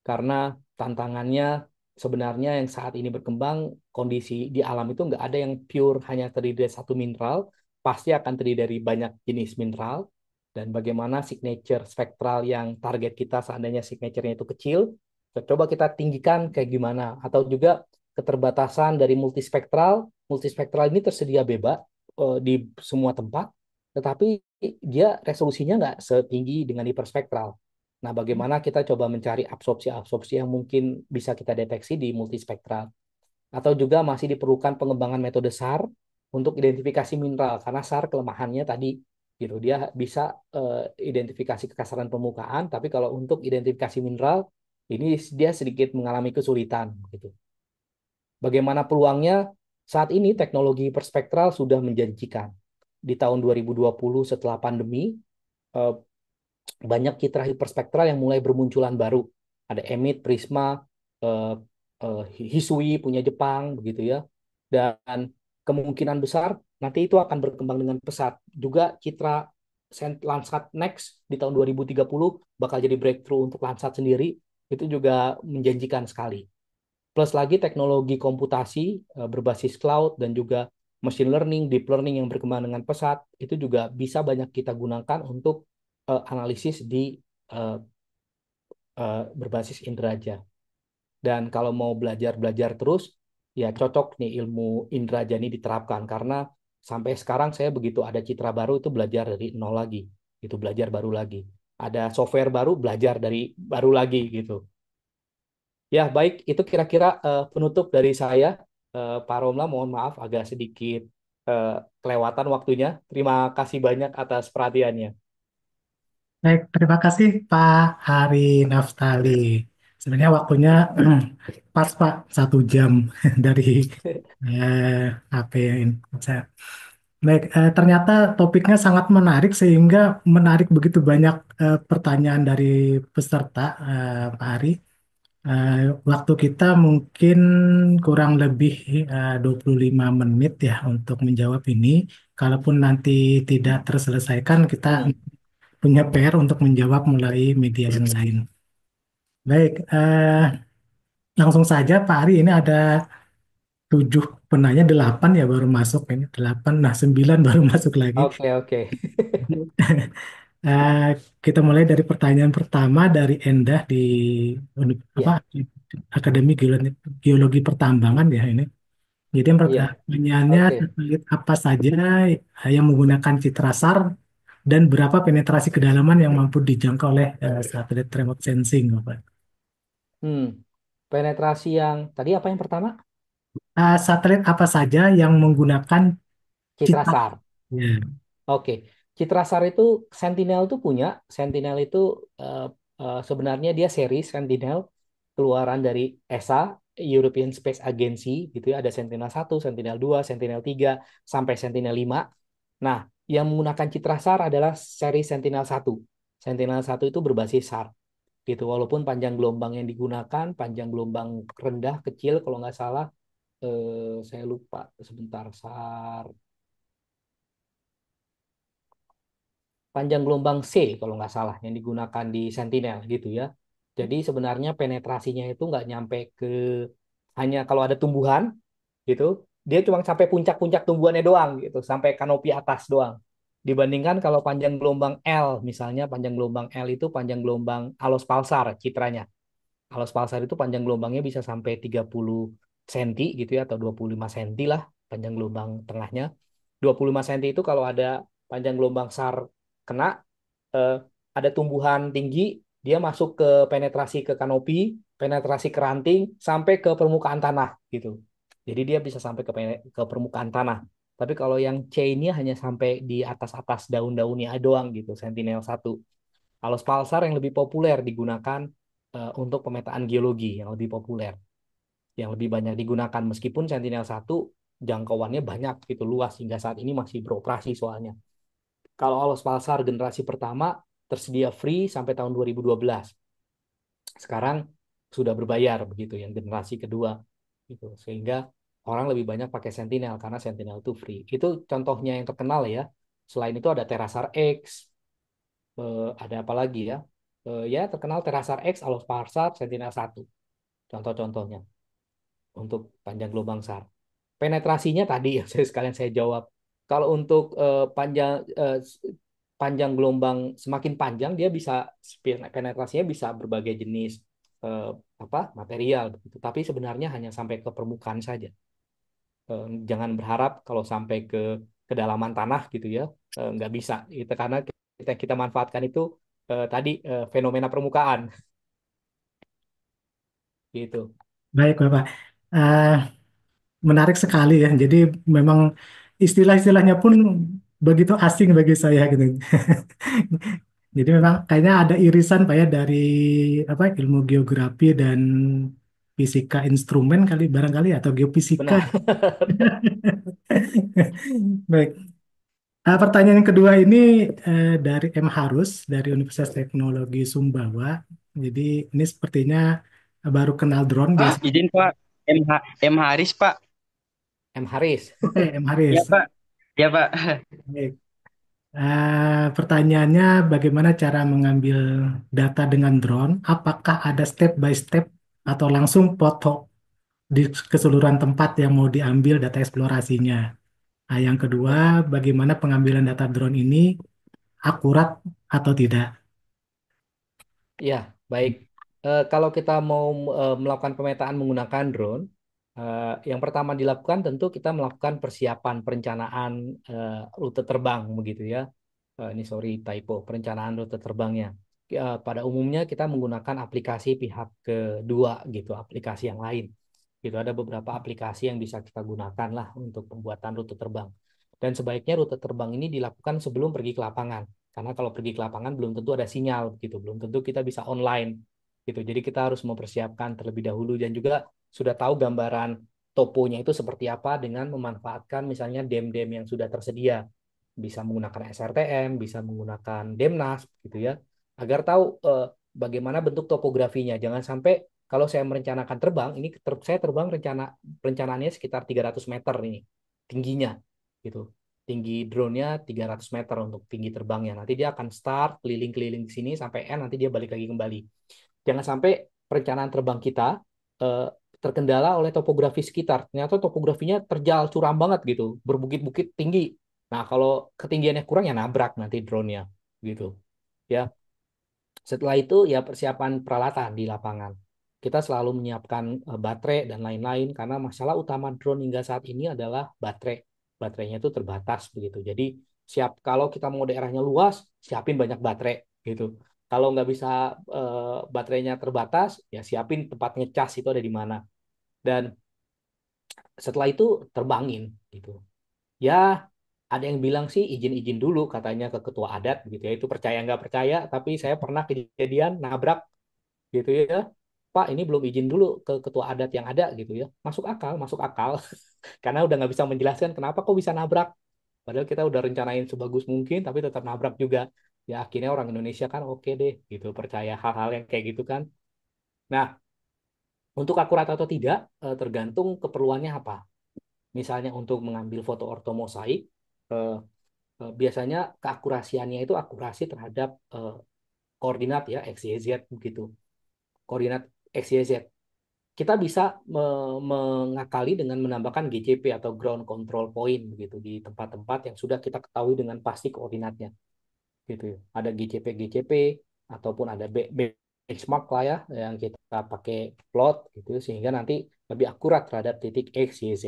Karena tantangannya sebenarnya yang saat ini berkembang, kondisi di alam itu nggak ada yang pure hanya terdiri dari satu mineral, pasti akan terdiri dari banyak jenis mineral, dan bagaimana signature spektral yang target kita seandainya signaturenya itu kecil, coba kita tinggikan kayak gimana, atau juga keterbatasan dari multispektral ini tersedia bebas di semua tempat, tetapi dia resolusinya nggak setinggi dengan hiperspektral. Nah, bagaimana kita coba mencari absorpsi-absorpsi yang mungkin bisa kita deteksi di multispektral. Atau juga masih diperlukan pengembangan metode SAR untuk identifikasi mineral, karena SAR kelemahannya tadi gitu, dia bisa identifikasi kekasaran permukaan, tapi kalau untuk identifikasi mineral ini dia sedikit mengalami kesulitan gitu. Bagaimana peluangnya? Saat ini teknologi perspektral sudah menjanjikan. Di tahun 2020 setelah pandemi, eh, banyak citra hiperspektral yang mulai bermunculan baru. Ada EMIT, Prisma, eh, Hisui punya Jepang, begitu ya. Dan kemungkinan besar nanti itu akan berkembang dengan pesat. Juga citra Landsat Next di tahun 2030 bakal jadi breakthrough untuk Landsat sendiri. Itu juga menjanjikan sekali. Plus lagi teknologi komputasi berbasis cloud dan juga machine learning, deep learning yang berkembang dengan pesat, itu juga bisa banyak kita gunakan untuk analisis di uh, berbasis inderaja. Dan kalau mau belajar-belajar terus, ya cocok nih ilmu inderaja ini diterapkan karena sampai sekarang saya begitu ada citra baru itu belajar dari nol lagi, itu belajar baru lagi. Ada software baru belajar dari baru lagi gitu. Ya baik, itu kira-kira penutup dari saya. Pak Romla, mohon maaf agak sedikit eh, kelewatan waktunya. Terima kasih banyak atas perhatiannya. Baik, terima kasih Pak Hari Naftali. Sebenarnya waktunya pas Pak, 1 jam dari HP ini. Baik, ternyata topiknya sangat menarik sehingga menarik begitu banyak pertanyaan dari peserta, Pak Hari. Eh, Waktu kita mungkin kurang lebih 25 menit ya untuk menjawab ini. Kalaupun nanti tidak terselesaikan, kita Hmm. punya PR untuk menjawab mulai media yang lain. Baik, langsung saja Pak Ari, ini ada 7 penanya, 8 ya baru masuk ini, 8, nah 9 baru masuk lagi. Oke, oke. Eh, kita mulai dari pertanyaan pertama dari Endah di apa, Ya, Akademi Geologi Pertambangan ya ini. Jadi yang iya. pertanyaannya, Oke. satelit apa saja yang menggunakan citra SAR dan berapa penetrasi kedalaman yang mampu dijangkau oleh satelit remote sensing, Bapak? Hmm. Penetrasi yang tadi apa yang pertama? Satelit apa saja yang menggunakan Citra citra? SAR. Ya, Oke, Citra SAR itu Sentinel itu punya. Sentinel itu eh, sebenarnya dia seri Sentinel keluaran dari ESA, European Space Agency gitu ya. Ada Sentinel 1, Sentinel 2, Sentinel 3 sampai Sentinel 5. Nah, yang menggunakan Citra SAR adalah seri Sentinel 1. Sentinel 1 itu berbasis SAR gitu. Walaupun panjang gelombang yang digunakan, panjang gelombang rendah kecil kalau nggak salah, saya lupa sebentar SAR panjang gelombang C kalau nggak salah yang digunakan di Sentinel gitu ya. Jadi sebenarnya penetrasinya itu nggak nyampe ke hanya kalau ada tumbuhan gitu, dia cuma sampai puncak-puncak tumbuhannya doang gitu, sampai kanopi atas doang. Dibandingkan kalau panjang gelombang L, misalnya panjang gelombang L itu panjang gelombang Alos Pulsar citranya. Alos Pulsar itu panjang gelombangnya bisa sampai 30 cm gitu ya atau 25 cm lah panjang gelombang tengahnya. 25 cm itu kalau ada panjang gelombang SAR kena eh, ada tumbuhan tinggi, dia masuk ke penetrasi ke kanopi, penetrasi ke ranting, sampai ke permukaan tanah gitu. Jadi dia bisa sampai ke permukaan tanah. Tapi kalau yang C ini hanya sampai di atas-atas daun-daunnya doang gitu, Sentinel 1. Kalau Pulsar yang lebih populer digunakan untuk pemetaan geologi yang lebih populer, yang lebih banyak digunakan meskipun Sentinel 1 jangkauannya banyak gitu, luas hingga saat ini masih beroperasi soalnya. Kalau Alos Pulsar generasi pertama tersedia free sampai tahun 2012. Sekarang sudah berbayar begitu yang generasi kedua gitu. Sehingga orang lebih banyak pakai Sentinel karena Sentinel itu free. Itu contohnya yang terkenal ya. Selain itu ada Terasar X, ada apa lagi ya? Ya terkenal Terasar X, Alos Pulsar, Sentinel 1. Contoh-contohnya untuk panjang gelombang SAR. Penetrasinya tadi ya saya jawab. Kalau untuk panjang gelombang semakin panjang dia bisa penetrasinya bisa berbagai jenis eh, apa material begitu. Tapi sebenarnya hanya sampai ke permukaan saja. Jangan berharap kalau sampai ke kedalaman tanah gitu ya, nggak bisa. Itu karena kita manfaatkan itu tadi fenomena permukaan gitu. Baik, Bapak. Eh, Menarik sekali ya. Jadi memang istilah-istilahnya pun begitu asing bagi saya gitu. Jadi memang kayaknya ada irisan Pak ya dari apa ilmu geografi dan fisika instrumen kali barangkali atau geofisika. Benar. Baik. Pertanyaan yang kedua ini dari M. Harus dari Universitas Teknologi Sumbawa. Jadi ini sepertinya baru kenal drone Pak, biasa. izin Pak. M Haris Pak. M. Haris. Oke, M. Ya Haris. Pak. Ya Pak. Baik. Pertanyaannya bagaimana cara mengambil data dengan drone? Apakah ada step by step atau langsung foto di keseluruhan tempat yang mau diambil data eksplorasinya? Yang kedua, bagaimana pengambilan data drone ini akurat atau tidak? Ya, baik. Kalau kita mau melakukan pemetaan menggunakan drone, yang pertama dilakukan tentu kita melakukan persiapan perencanaan rute terbang begitu ya. Ini sorry typo, perencanaan rute terbangnya. Pada umumnya kita menggunakan aplikasi pihak kedua gitu, aplikasi yang lain. Gitu ada beberapa aplikasi yang bisa kita gunakan lah untuk pembuatan rute terbang. Dan sebaiknya rute terbang ini dilakukan sebelum pergi ke lapangan. Karena kalau pergi ke lapangan belum tentu ada sinyal gitu, belum tentu kita bisa online gitu. Jadi kita harus mempersiapkan terlebih dahulu dan juga sudah tahu gambaran toponya itu seperti apa dengan memanfaatkan misalnya dem-dem yang sudah tersedia. Bisa menggunakan SRTM, bisa menggunakan Demnas gitu ya. Agar tahu bagaimana bentuk topografinya. Jangan sampai kalau saya merencanakan terbang, ini saya terbang perencanaannya sekitar 300 meter ini tingginya gitu. Tinggi drone-nya 300 meter untuk tinggi terbangnya. Nanti dia akan start keliling-keliling di sini sampai N, nanti dia balik lagi kembali. Jangan sampai perencanaan terbang kita eh, terkendala oleh topografi sekitar. Ternyata topografinya terjal curam banget gitu, berbukit-bukit tinggi. Nah, kalau ketinggiannya kurang ya nabrak nanti drone-nya gitu. Ya, setelah itu ya persiapan peralatan di lapangan. Kita selalu menyiapkan baterai dan lain-lain karena masalah utama drone hingga saat ini adalah baterai. Baterainya itu terbatas begitu. Jadi siap kalau kita mau daerahnya luas, siapin banyak baterai gitu. Kalau nggak bisa baterainya terbatas, ya siapin tempat ngecas itu ada di mana. Dan setelah itu terbangin gitu. Ya ada yang bilang sih izin-izin dulu katanya ke ketua adat gitu ya. Itu percaya nggak percaya, tapi saya pernah kejadian nabrak gitu ya. Pak, ini belum izin dulu ke ketua adat yang ada gitu ya. Masuk akal, masuk akal. Karena udah nggak bisa menjelaskan kenapa kok bisa nabrak. Padahal kita udah rencanain sebagus mungkin, tapi tetap nabrak juga. Ya akhirnya orang Indonesia kan oke deh gitu, percaya hal-hal yang kayak gitu kan. Nah, untuk akurat atau tidak, tergantung keperluannya apa. Misalnya untuk mengambil foto ortomosaik, eh, biasanya keakurasiannya itu akurasi terhadap koordinat ya X, Y, Z begitu. Koordinat X, Y, Z. Kita bisa mengakali dengan menambahkan GCP atau Ground Control Point begitu di tempat-tempat yang sudah kita ketahui dengan pasti koordinatnya gitu ya. Ada GCP GCP ataupun ada benchmark lah ya yang kita pakai plot gitu sehingga nanti lebih akurat terhadap titik X, Y, Z.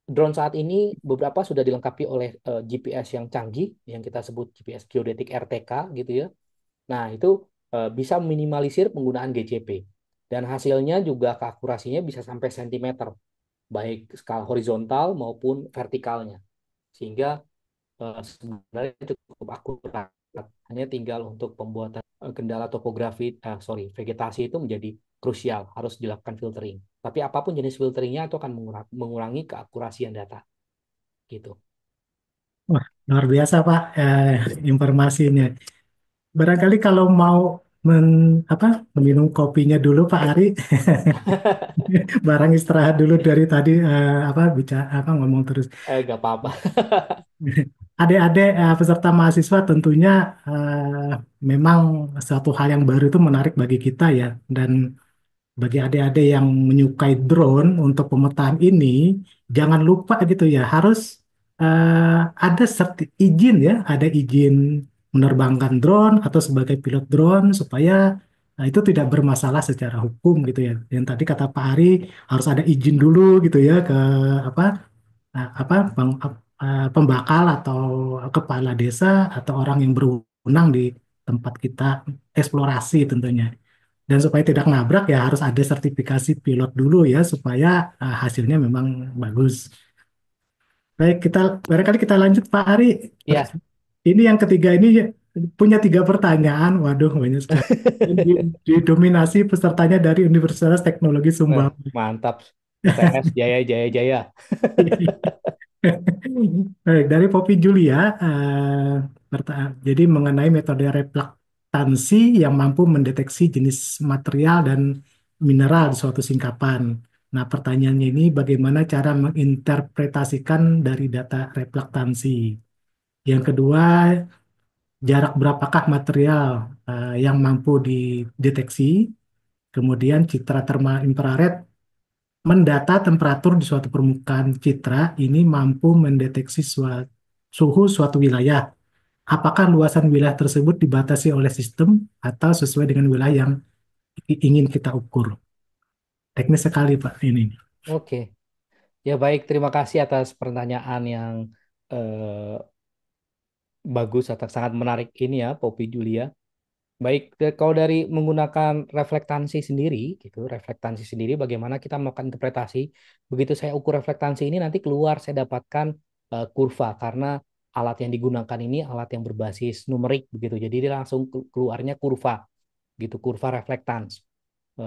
Drone saat ini beberapa sudah dilengkapi oleh GPS yang canggih yang kita sebut GPS geodetik RTK gitu ya. Nah, itu bisa meminimalisir penggunaan GCP. Dan hasilnya juga keakurasinya bisa sampai sentimeter, baik skala horizontal maupun vertikalnya. Sehingga sebenarnya cukup akurat. Hanya tinggal untuk pembuatan kendala topografi, sorry, vegetasi itu menjadi krusial, harus dilakukan filtering. Tapi apapun jenis filteringnya itu akan mengurangi keakurasian data gitu. Wah, luar biasa Pak, informasinya. Barangkali kalau mau men, apa, meminum kopinya dulu Pak Ari, barang istirahat dulu dari tadi bicara ngomong terus. Gak apa-apa. Adik-adik peserta mahasiswa tentunya memang suatu hal yang baru itu menarik bagi kita ya. Dan bagi adik-adik yang menyukai drone untuk pemetaan ini, jangan lupa gitu ya, harus ada izin ya, ada izin menerbangkan drone atau sebagai pilot drone supaya itu tidak bermasalah secara hukum gitu ya. Yang tadi kata Pak Ari harus ada izin dulu gitu ya ke apa pembakal atau kepala desa atau orang yang berwenang di tempat kita eksplorasi tentunya. Dan supaya tidak nabrak ya harus ada sertifikasi pilot dulu ya supaya hasilnya memang bagus. Baik, barangkali kita lanjut Pak Ari. Ya. Ini yang ketiga ini punya 3 pertanyaan. Waduh, banyak sekali. Dan didominasi pesertanya dari Universitas Teknologi Sumbang. Mantap. UTS Jaya Jaya Jaya. Baik, dari Poppy Julia, jadi mengenai metode reflektansi yang mampu mendeteksi jenis material dan mineral di suatu singkapan. Nah, pertanyaannya ini bagaimana cara menginterpretasikan dari data reflektansi? Yang kedua, jarak berapakah material yang mampu dideteksi? Kemudian citra termal infrared mendata temperatur di suatu permukaan citra ini mampu mendeteksi suhu suatu wilayah. Apakah luasan wilayah tersebut dibatasi oleh sistem atau sesuai dengan wilayah yang ingin kita ukur? Teknis sekali, Pak, ini. Oke. Ya baik, terima kasih atas pertanyaan yang eh, bagus atau sangat menarik ini ya, Poppy Julia. Baik, kalau dari menggunakan reflektansi sendiri, gitu, reflektansi sendiri, bagaimana kita melakukan interpretasi. Begitu saya ukur reflektansi ini, nanti keluar saya dapatkan kurva, karena alat yang digunakan ini alat yang berbasis numerik, begitu. Jadi dia langsung keluarnya kurva, gitu, kurva reflektans,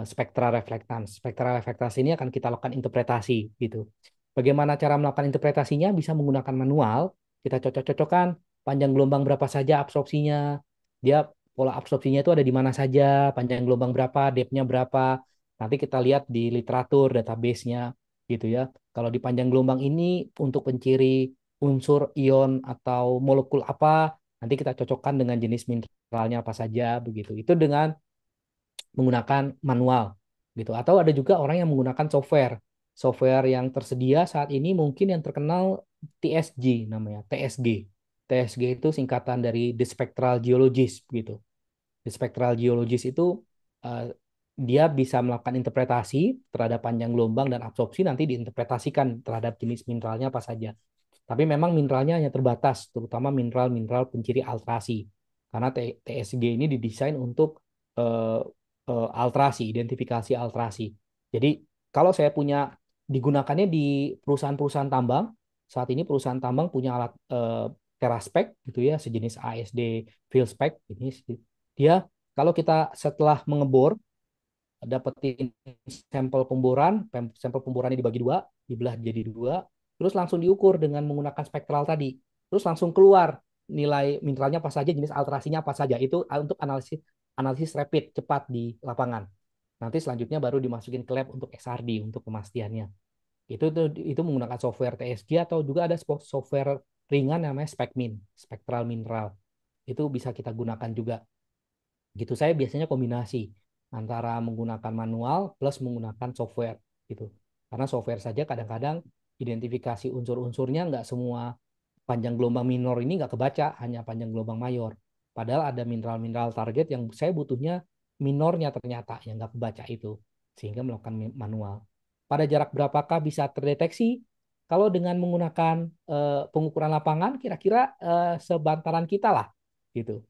spektra reflektans. Spektra reflektans ini akan kita lakukan interpretasi, gitu. Bagaimana cara melakukan interpretasinya? Bisa menggunakan manual, kita cocok-cocokkan panjang gelombang berapa saja absorpsinya, dia pola absorpsinya itu ada di mana saja, panjang gelombang berapa, depth-nya berapa. Nanti kita lihat di literatur database-nya gitu ya. Kalau di panjang gelombang ini untuk penciri unsur ion atau molekul apa, nanti kita cocokkan dengan jenis mineralnya apa saja begitu. Itu dengan menggunakan manual gitu. Atau ada juga orang yang menggunakan software. Software yang tersedia saat ini mungkin yang terkenal TSG namanya, TSG. TSG itu singkatan dari The Spectral Geologist gitu. The Spectral Geologist itu uh, dia bisa melakukan interpretasi terhadap panjang gelombang dan absorpsi, nanti diinterpretasikan terhadap jenis mineralnya apa saja. Tapi memang mineralnya hanya terbatas, terutama mineral-mineral penciri alterasi. Karena TSG ini didesain untuk uh, alterasi, identifikasi alterasi. Jadi kalau saya punya digunakannya di perusahaan-perusahaan tambang, saat ini perusahaan tambang punya alat teraspek gitu ya, sejenis ASD field spec ini, dia kalau kita setelah mengebor dapetin sampel pemboran, sampel pemborannya dibagi dua, dibelah jadi dua, terus langsung diukur dengan menggunakan spektral tadi, terus langsung keluar nilai mineralnya apa saja, jenis alterasinya apa saja. Itu untuk analisis analisis rapid cepat di lapangan. Nanti selanjutnya baru dimasukin ke lab untuk XRD untuk pemastiannya. Itu menggunakan software TSG atau juga ada software ringan namanya SpecMin, Spectral Mineral. Itu bisa kita gunakan juga. Gitu, saya biasanya kombinasi antara menggunakan manual plus menggunakan software gitu. Karena software saja kadang-kadang identifikasi unsur-unsurnya nggak semua panjang gelombang minor ini nggak kebaca, hanya panjang gelombang mayor. Padahal ada mineral-mineral target yang saya butuhnya minornya ternyata yang nggak kebaca itu, sehingga melakukan manual. Pada jarak berapakah bisa terdeteksi? Kalau dengan menggunakan pengukuran lapangan, kira-kira sebantaran kita lah, gitu.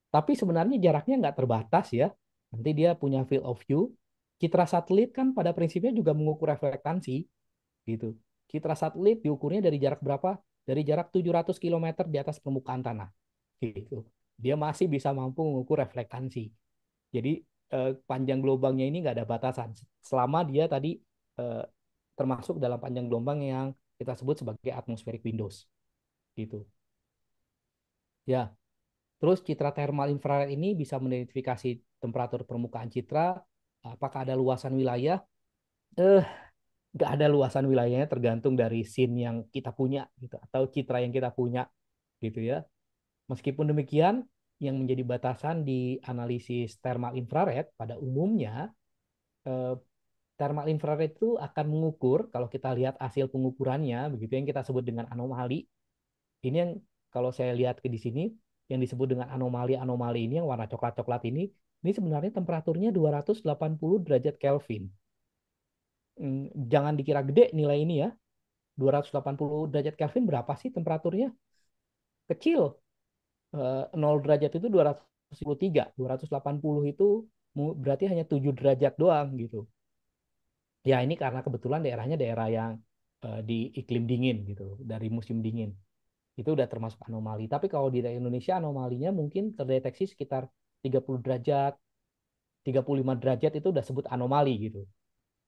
Tapi sebenarnya jaraknya nggak terbatas ya. Nanti dia punya field of view. Citra satelit kan pada prinsipnya juga mengukur reflektansi gitu. Citra satelit diukurnya dari jarak berapa? Dari jarak 700 km di atas permukaan tanah gitu. Dia masih bisa mampu mengukur reflektansi. Jadi panjang gelombangnya ini nggak ada batasan selama dia tadi eh, termasuk dalam panjang gelombang yang kita sebut sebagai atmospheric windows gitu. Ya, terus citra thermal infrared ini bisa mengidentifikasi temperatur permukaan citra, apakah ada luasan wilayah. Eh, nggak ada luasan wilayahnya, tergantung dari scene yang kita punya gitu atau citra yang kita punya gitu ya. Meskipun demikian, yang menjadi batasan di analisis thermal infrared pada umumnya, eh, thermal infrared itu akan mengukur, kalau kita lihat hasil pengukurannya begitu yang kita sebut dengan anomali. Ini yang kalau saya lihat ke di sini yang disebut dengan anomali-anomali ini yang warna coklat-coklat ini sebenarnya temperaturnya 280 derajat Kelvin. Jangan dikira gede nilai ini ya. 280 derajat Kelvin berapa sih temperaturnya? Kecil. 0 derajat itu 293. 280 itu berarti hanya 7 derajat doang gitu. Ya ini karena kebetulan daerahnya daerah yang di iklim dingin gitu, dari musim dingin. Itu udah termasuk anomali. Tapi kalau di Indonesia anomalinya mungkin terdeteksi sekitar 30 derajat, 35 derajat itu udah sebut anomali gitu.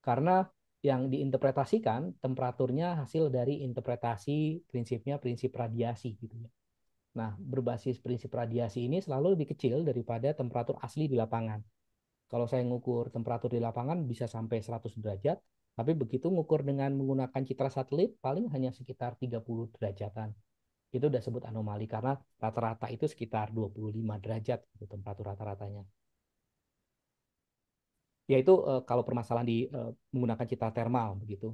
Karena yang diinterpretasikan temperaturnya hasil dari interpretasi prinsipnya prinsip radiasi gitu ya. Nah, berbasis prinsip radiasi ini selalu lebih kecil daripada temperatur asli di lapangan. Kalau saya ngukur temperatur di lapangan bisa sampai 100 derajat, tapi begitu ngukur dengan menggunakan citra satelit paling hanya sekitar 30 derajatan. Itu udah sebut anomali karena rata-rata itu sekitar 25 derajat itu temperatur rata-ratanya. Yaitu kalau permasalahan di menggunakan citra termal begitu.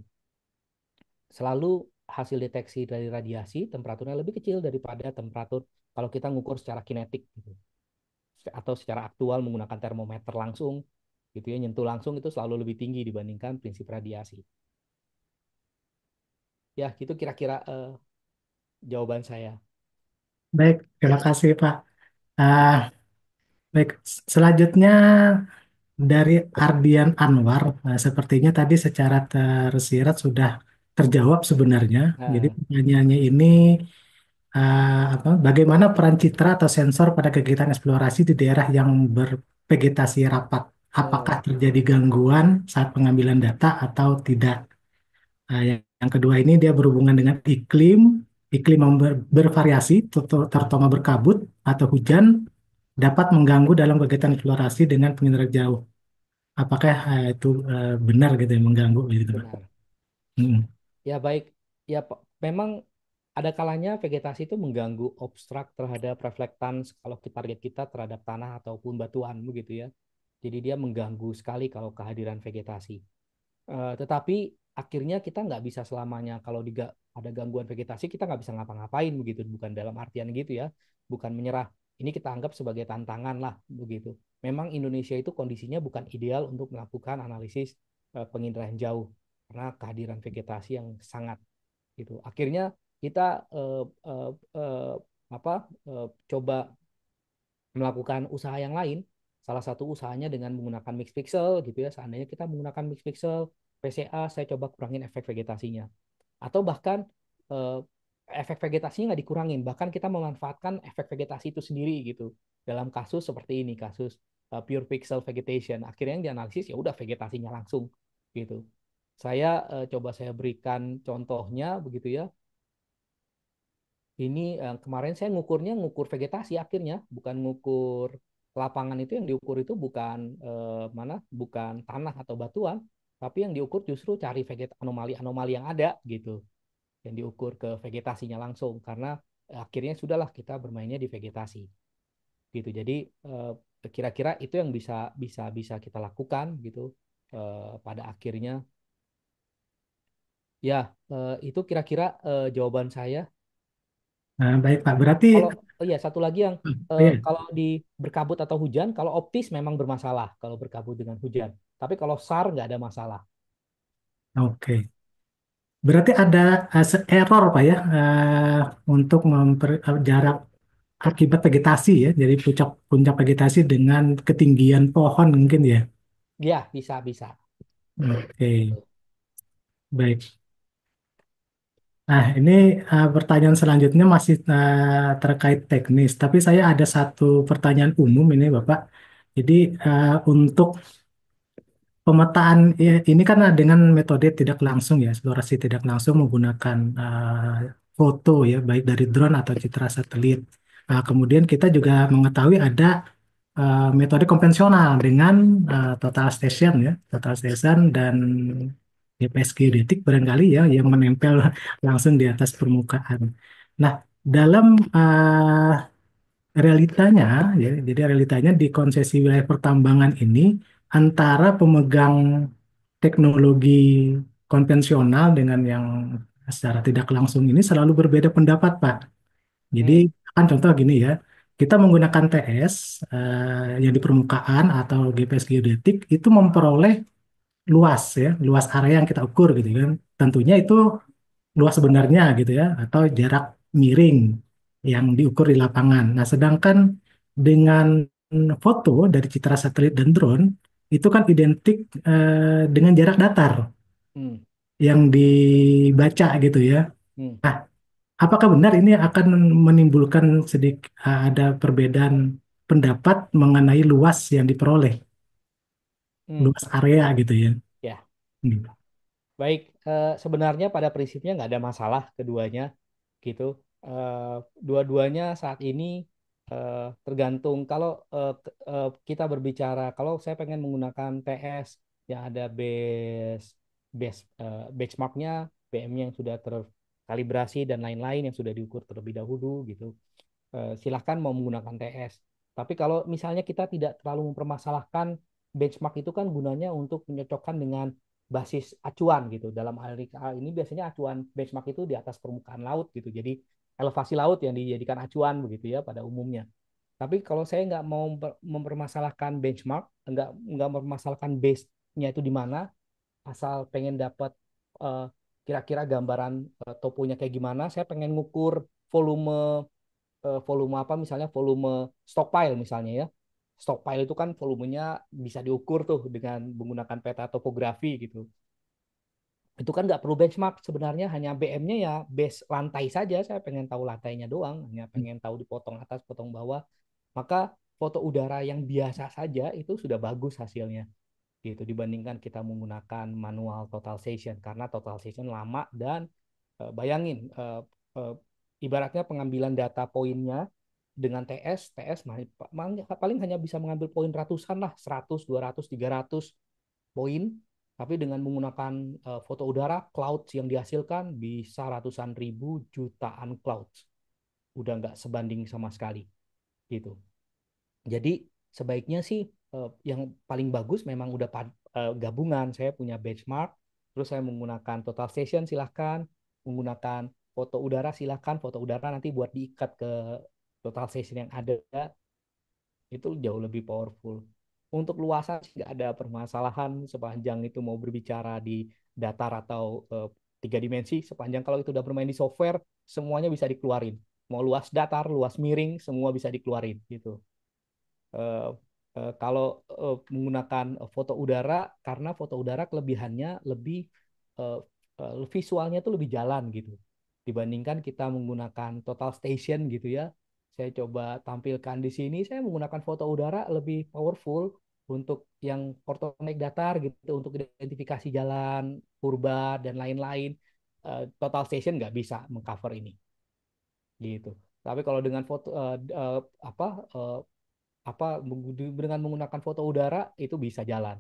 Selalu hasil deteksi dari radiasi temperaturnya lebih kecil daripada temperatur kalau kita ngukur secara kinetik gitu. Atau secara aktual menggunakan termometer langsung gitu ya, nyentuh langsung itu selalu lebih tinggi dibandingkan prinsip radiasi. Ya, itu kira-kira jawaban saya. Baik, terima kasih Pak. Ah, baik, selanjutnya dari Ardian Anwar, sepertinya tadi secara tersirat sudah terjawab sebenarnya. Jadi Nah, pertanyaannya ini bagaimana peran citra atau sensor pada kegiatan eksplorasi di daerah yang bervegetasi rapat? Apakah eh, terjadi gangguan saat pengambilan data atau tidak? Yang kedua ini dia berhubungan dengan iklim, iklim yang bervariasi, terutama berkabut atau hujan, dapat mengganggu dalam kegiatan eksplorasi dengan penginderaan jauh. Apakah itu benar gitu ya, mengganggu gitu Pak? benar. Hmm. Ya baik, ya memang ada kalanya vegetasi itu mengganggu obstrak terhadap reflektans kalau target kita terhadap tanah ataupun batuan begitu ya. Jadi dia mengganggu sekali kalau kehadiran vegetasi. Tetapi akhirnya kita nggak bisa selamanya kalau ada gangguan vegetasi kita nggak bisa ngapa-ngapain begitu. Bukan dalam artian gitu ya, bukan menyerah. Ini kita anggap sebagai tantangan lah begitu. Memang Indonesia itu kondisinya bukan ideal untuk melakukan analisis penginderaan jauh karena kehadiran vegetasi yang sangat gitu. Akhirnya kita eh, eh, apa coba melakukan usaha yang lain. Salah satu usahanya dengan menggunakan mix pixel gitu ya. Seandainya kita menggunakan mix pixel PCA, saya coba kurangin efek vegetasinya. Atau bahkan eh, efek vegetasinya nggak dikurangin, bahkan kita memanfaatkan efek vegetasi itu sendiri gitu. Dalam kasus seperti ini, kasus pure pixel vegetation, akhirnya yang dianalisis ya udah vegetasinya langsung gitu. Saya coba saya berikan contohnya begitu ya. Ini kemarin saya ngukur vegetasi akhirnya, bukan ngukur lapangan itu yang diukur itu bukan bukan tanah atau batuan, tapi yang diukur justru cari anomali-anomali yang ada gitu, yang diukur ke vegetasinya langsung karena akhirnya sudahlah kita bermainnya di vegetasi gitu. Jadi kira-kira itu yang bisa bisa bisa kita lakukan gitu pada akhirnya. Ya, itu kira-kira jawaban saya. Nah, baik Pak, berarti Kalau oh iya satu lagi yang iya, kalau di berkabut atau hujan, kalau optis memang bermasalah kalau berkabut dengan hujan. Tapi kalau SAR nggak ada masalah. oke. Berarti ada error Pak ya untuk jarak akibat vegetasi ya, jadi puncak puncak vegetasi dengan ketinggian pohon mungkin ya. Ya bisa bisa. Oke, Gitu. baik. Nah, ini pertanyaan selanjutnya masih terkait teknis, tapi saya ada satu pertanyaan umum ini Bapak, Jadi untuk pemetaan ini kan dengan metode tidak langsung ya, eksplorasi tidak langsung menggunakan foto ya, baik dari drone atau citra satelit. Kemudian kita juga mengetahui ada metode konvensional dengan total station ya, total station dan GPS geodetik barangkali ya yang menempel langsung di atas permukaan. Nah, dalam realitanya ya, jadi realitanya di konsesi wilayah pertambangan ini antara pemegang teknologi konvensional dengan yang secara tidak langsung ini selalu berbeda pendapat, Pak. Jadi Hmm, kan contoh gini ya, kita menggunakan TS yang di permukaan atau GPS geodetik itu memperoleh luas ya, luas area yang kita ukur gitu kan. Tentunya itu luas sebenarnya gitu ya, atau jarak miring yang diukur di lapangan. Nah, sedangkan dengan foto dari citra satelit dan drone itu kan identik dengan jarak datar hmm, yang dibaca gitu ya. hmm, Nah, apakah benar ini akan menimbulkan sedikit ada perbedaan pendapat mengenai luas yang diperoleh, hmm. luas area gitu ya? Ya, Hmm. baik. Sebenarnya pada prinsipnya nggak ada masalah keduanya, gitu. Dua-duanya saat ini tergantung. Kalau kita berbicara, kalau saya pengen menggunakan TS yang ada benchmarknya, BM-nya yang sudah terkalibrasi dan lain-lain yang sudah diukur terlebih dahulu, gitu. Silahkan mau menggunakan TS. Tapi kalau misalnya kita tidak terlalu mempermasalahkan benchmark itu kan gunanya untuk menyocokkan dengan basis acuan gitu. Dalam hal ini biasanya acuan benchmark itu di atas permukaan laut gitu. Jadi elevasi laut yang dijadikan acuan begitu ya pada umumnya. Tapi kalau saya nggak mau mempermasalahkan benchmark, nggak mempermasalahkan base-nya itu di mana, asal pengen dapat uh, kira-kira gambaran toponya kayak gimana, saya pengen ngukur volume volume apa misalnya volume stockpile misalnya ya. Stockpile itu kan volumenya bisa diukur tuh dengan menggunakan peta topografi gitu. Itu kan nggak perlu benchmark sebenarnya, hanya BM-nya ya base lantai saja. Saya pengen tahu lantainya doang, hanya pengen tahu dipotong atas, potong bawah. Maka foto udara yang biasa saja itu sudah bagus hasilnya gitu dibandingkan kita menggunakan manual total session karena total session lama dan bayangin uh, ibaratnya pengambilan data poinnya dengan TS paling hanya bisa mengambil poin ratusan lah, 100, 200, 300 poin. Tapi dengan menggunakan foto udara, clouds yang dihasilkan bisa ratusan ribu, jutaan clouds. Udah nggak sebanding sama sekali gitu. Jadi sebaiknya sih yang paling bagus memang udah gabungan. Saya punya benchmark, terus saya menggunakan total station silahkan, menggunakan foto udara silahkan, foto udara nanti buat diikat ke total station yang ada, itu jauh lebih powerful. Untuk luasan sih nggak ada permasalahan sepanjang itu mau berbicara di datar atau tiga dimensi, sepanjang kalau itu udah bermain di software, semuanya bisa dikeluarin. Mau luas datar, luas miring, semua bisa dikeluarin gitu. eh, Kalau menggunakan foto udara, karena foto udara kelebihannya lebih eh, visualnya tuh lebih jalan gitu dibandingkan kita menggunakan total station gitu ya. Saya coba tampilkan di sini, saya menggunakan foto udara lebih powerful untuk yang ortonik datar gitu, untuk identifikasi jalan purba dan lain-lain. Total station nggak bisa mengcover ini gitu. Tapi kalau dengan foto apa uh, apa dengan menggunakan foto udara itu bisa jalan.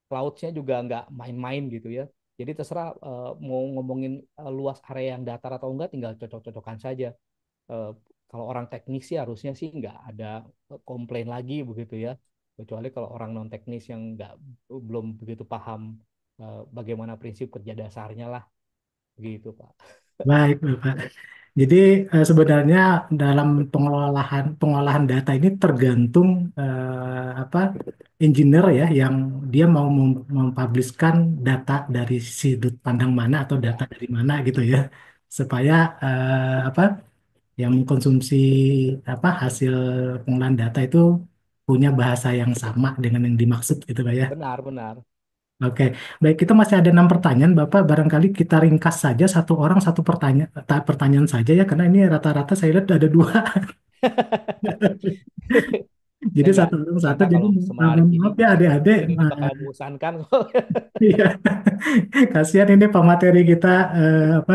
Clouds-nya juga nggak main-main gitu ya. Jadi terserah mau ngomongin luas area yang datar atau enggak, tinggal cocok-cocokan saja. Eh, Kalau orang teknis sih harusnya sih nggak ada komplain lagi begitu ya. Kecuali kalau orang non teknis yang nggak belum begitu paham bagaimana prinsip kerja dasarnya lah, gitu Pak. Baik, Bapak. Jadi sebenarnya dalam pengolahan pengolahan data ini tergantung apa engineer ya yang dia mau mempublishkan data dari sudut pandang mana atau Ya, data dari mana gitu ya supaya apa yang mengkonsumsi apa hasil pengolahan data itu punya bahasa yang sama dengan yang dimaksud gitu Pak ya. benar-benar. Oke, baik kita masih ada 6 pertanyaan, Bapak. Barangkali kita ringkas saja satu orang satu pertanyaan, pertanyaan saja ya, karena ini rata-rata saya lihat ada dua. Jadi Dan nggak satu orang satu. nyangka Jadi kalau mohon semarik maaf ya adik-adik. ini bakal membosankan. Iya, kasihan ini pemateri kita apa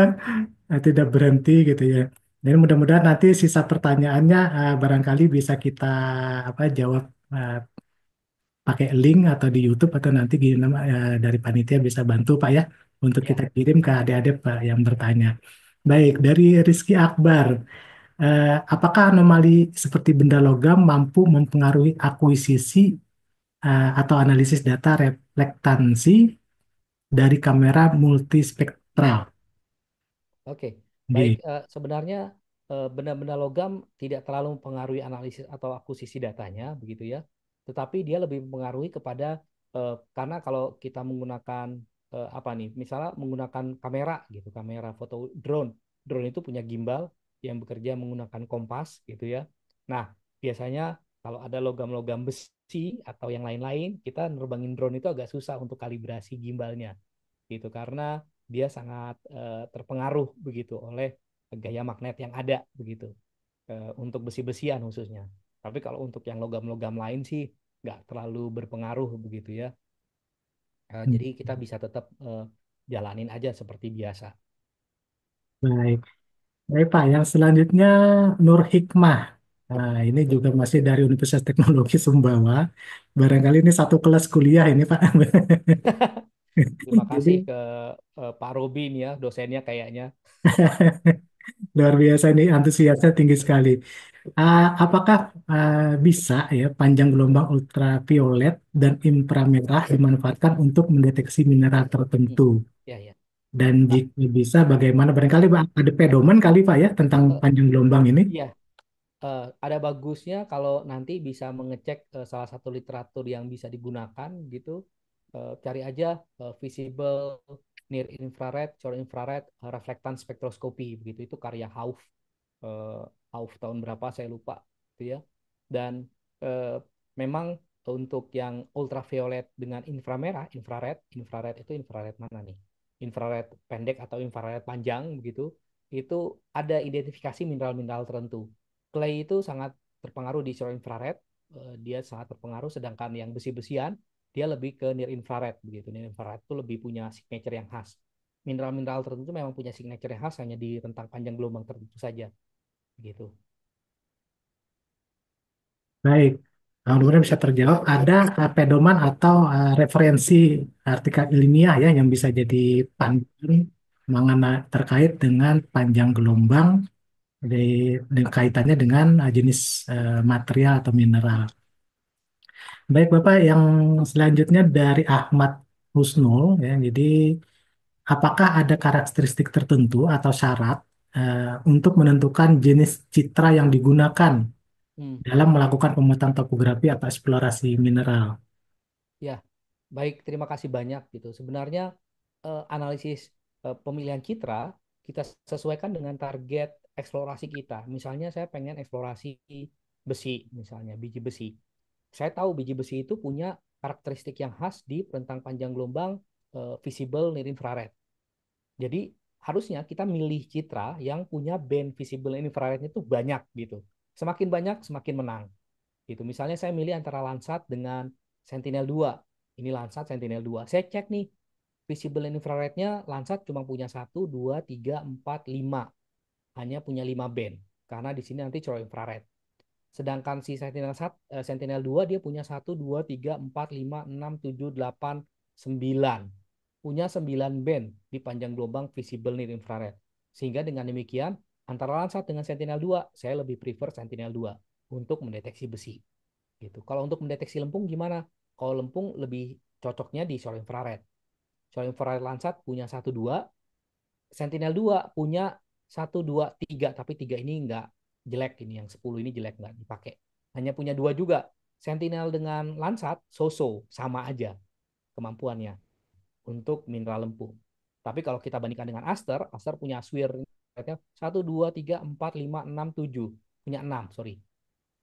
tidak berhenti gitu ya. Dan mudah-mudahan nanti sisa pertanyaannya barangkali bisa kita apa jawab eh, pakai link atau di YouTube atau nanti dari panitia bisa bantu Pak ya untuk Ya, kita kirim ke adik-adik Pak yang bertanya. Baik, dari Rizky Akbar, apakah anomali seperti benda logam mampu mempengaruhi akuisisi atau analisis data reflektansi dari kamera multispektral? oke. Baik, G. sebenarnya benda-benda logam tidak terlalu mempengaruhi analisis atau akuisisi datanya, begitu ya. Tetapi dia lebih mempengaruhi kepada karena kalau kita menggunakan apa nih, misalnya menggunakan kamera gitu, kamera foto drone. Drone itu punya gimbal yang bekerja menggunakan kompas gitu ya. Nah, biasanya kalau ada logam-logam besi atau yang lain-lain, kita nerbangin drone itu agak susah untuk kalibrasi gimbalnya gitu karena dia sangat terpengaruh begitu oleh gaya magnet yang ada begitu untuk besi-besian khususnya. Tapi kalau untuk yang logam-logam lain sih nggak terlalu berpengaruh begitu ya. Jadi kita bisa tetap jalanin aja seperti biasa. Baik, baik Pak. Yang selanjutnya Nur Hikmah. Nah, ini juga masih dari Universitas Teknologi Sumbawa. Barangkali ini satu kelas kuliah ini Pak. Terima kasih Jadi ke Pak Robin ya dosennya kayaknya. luar biasa nih antusiasnya tinggi sekali. Apakah bisa ya panjang gelombang ultraviolet dan inframerah dimanfaatkan untuk mendeteksi mineral Hmm. tertentu? Ya ya. Dan Nah, jika bisa, bagaimana? Barangkali Pak, ada pedoman kali Pak ya tentang eh, panjang gelombang ini. iya. Ada bagusnya kalau nanti bisa mengecek salah satu literatur yang bisa digunakan gitu. Cari aja visible near infrared, short infrared, reflectance spectroscopy begitu. Itu karya Hauff. Hauff tahun berapa saya lupa gitu ya. Dan eh, memang untuk yang ultraviolet dengan inframerah, infrared itu infrared mana nih? Infrared pendek atau infrared panjang begitu. Itu ada identifikasi mineral-mineral tertentu. Clay itu sangat terpengaruh di short infrared, dia sangat terpengaruh, sedangkan yang besi-besian dia lebih ke near infrared begitu. Near infrared itu lebih punya signature yang khas. Mineral-mineral tertentu memang punya signature yang khas hanya di rentang panjang gelombang tertentu saja gitu. Baik, mudah-mudahan bisa terjawab. Ada pedoman atau referensi artikel ilmiah ya yang bisa jadi panduan mengenai terkait dengan panjang gelombang di kaitannya dengan jenis material atau mineral. Baik Bapak, yang selanjutnya dari Ahmad Husnul ya. Jadi apakah ada karakteristik tertentu atau syarat untuk menentukan jenis citra yang digunakan Hmm. dalam melakukan pemetaan topografi atau eksplorasi mineral? Ya, baik. Terima kasih banyak gitu. Sebenarnya analisis pemilihan citra kita sesuaikan dengan target eksplorasi kita. Misalnya saya pengen eksplorasi besi, misalnya biji besi. Saya tahu biji besi itu punya karakteristik yang khas di rentang panjang gelombang visible near infrared. Jadi harusnya kita milih citra yang punya band visible infrarednya itu banyak gitu. Semakin banyak semakin menang gitu. Misalnya saya milih antara Landsat dengan Sentinel-2. Ini Landsat Sentinel-2. Saya cek nih visible infrarednya Landsat cuma punya 1, 2, 3, 4, 5. Hanya punya 5 band. Karena di sini nanti curah infrared. Sedangkan si Sentinel-2 dia punya 1, 2, 3, 4, 5, 6, 7, 8, 9. Punya 9 band di panjang gelombang visible near infrared. Sehingga dengan demikian antara Landsat dengan Sentinel-2 saya lebih prefer Sentinel-2 untuk mendeteksi besi gitu. Kalau untuk mendeteksi lempung gimana? Kalau lempung lebih cocoknya di short infrared. Short infrared Landsat punya 1, 2, Sentinel-2 punya 1, 2, 3, tapi 3 ini enggak jelek, ini yang 10 ini jelek enggak dipakai. Hanya punya 2 juga. Sentinel dengan Landsat so-so sama aja kemampuannya untuk mineral lempung. Tapi kalau kita bandingkan dengan Aster, Aster punya SWIR 1, 2, 3, 4, 5, 6, 7, punya 6, sorry.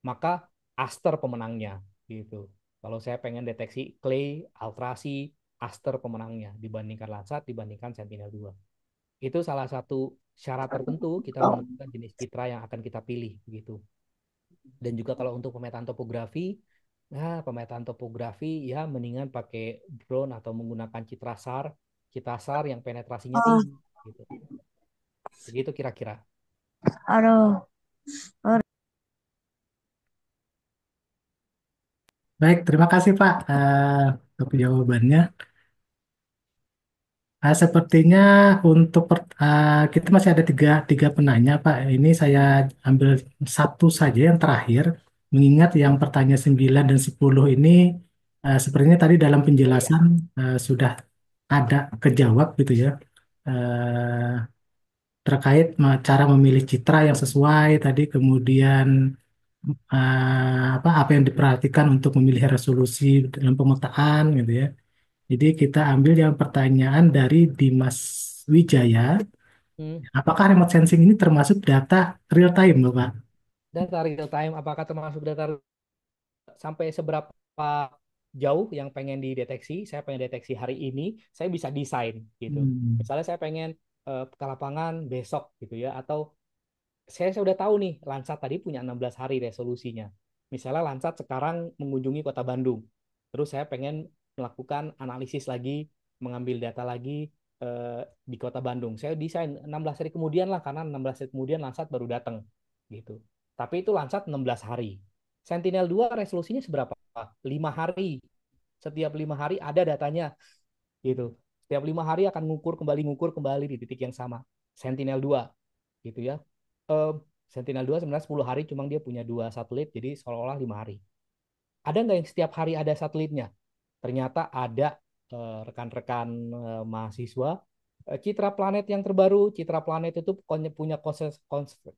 Maka Aster pemenangnya gitu. Kalau saya pengen deteksi clay, altrasi, Aster pemenangnya dibandingkan Landsat, dibandingkan Sentinel-2. Itu salah satu syarat tertentu kita menentukan jenis citra yang akan kita pilih gitu. Dan juga kalau untuk pemetaan topografi, nah pemetaan topografi ya mendingan pakai drone atau menggunakan Citrasar yang penetrasinya Oh, tinggi gitu. Begitu kira-kira. aduh. Baik, terima kasih Pak untuk jawabannya. Sepertinya untuk kita masih ada tiga penanya Pak. Ini saya ambil satu saja yang terakhir. Mengingat yang pertanyaan 9 dan 10 ini sepertinya tadi dalam penjelasan sudah ada kejawab gitu ya. Eh, Terkait cara memilih citra yang sesuai tadi, kemudian apa yang diperhatikan untuk memilih resolusi dalam pemetaan gitu ya. Jadi kita ambil yang pertanyaan dari Dimas Wijaya. Hmm. Apakah remote sensing ini termasuk data real time, Bapak? Data real time apakah termasuk data sampai seberapa jauh yang pengen dideteksi? Saya pengen deteksi hari ini, saya bisa desain gitu. Hmm. Misalnya saya pengen ke lapangan besok gitu ya, atau saya udah tahu nih Landsat tadi punya 16 hari resolusinya. Misalnya Landsat sekarang mengunjungi Kota Bandung. Terus saya pengen melakukan analisis lagi, mengambil data lagi di Kota Bandung. Saya desain 16 hari kemudian lah, karena 16 hari kemudian Landsat baru datang gitu. Tapi itu Landsat 16 hari. Sentinel-2 resolusinya seberapa? 5 hari. Setiap 5 hari ada datanya gitu. Setiap 5 hari akan ngukur kembali di titik yang sama. Sentinel-2 gitu ya. Eh, Sentinel-2 sebenarnya 10 hari, cuma dia punya 2 satelit, jadi seolah-olah 5 hari. Ada nggak yang setiap hari ada satelitnya? Ternyata ada rekan-rekan mahasiswa. Citra Planet yang terbaru, Citra Planet itu punya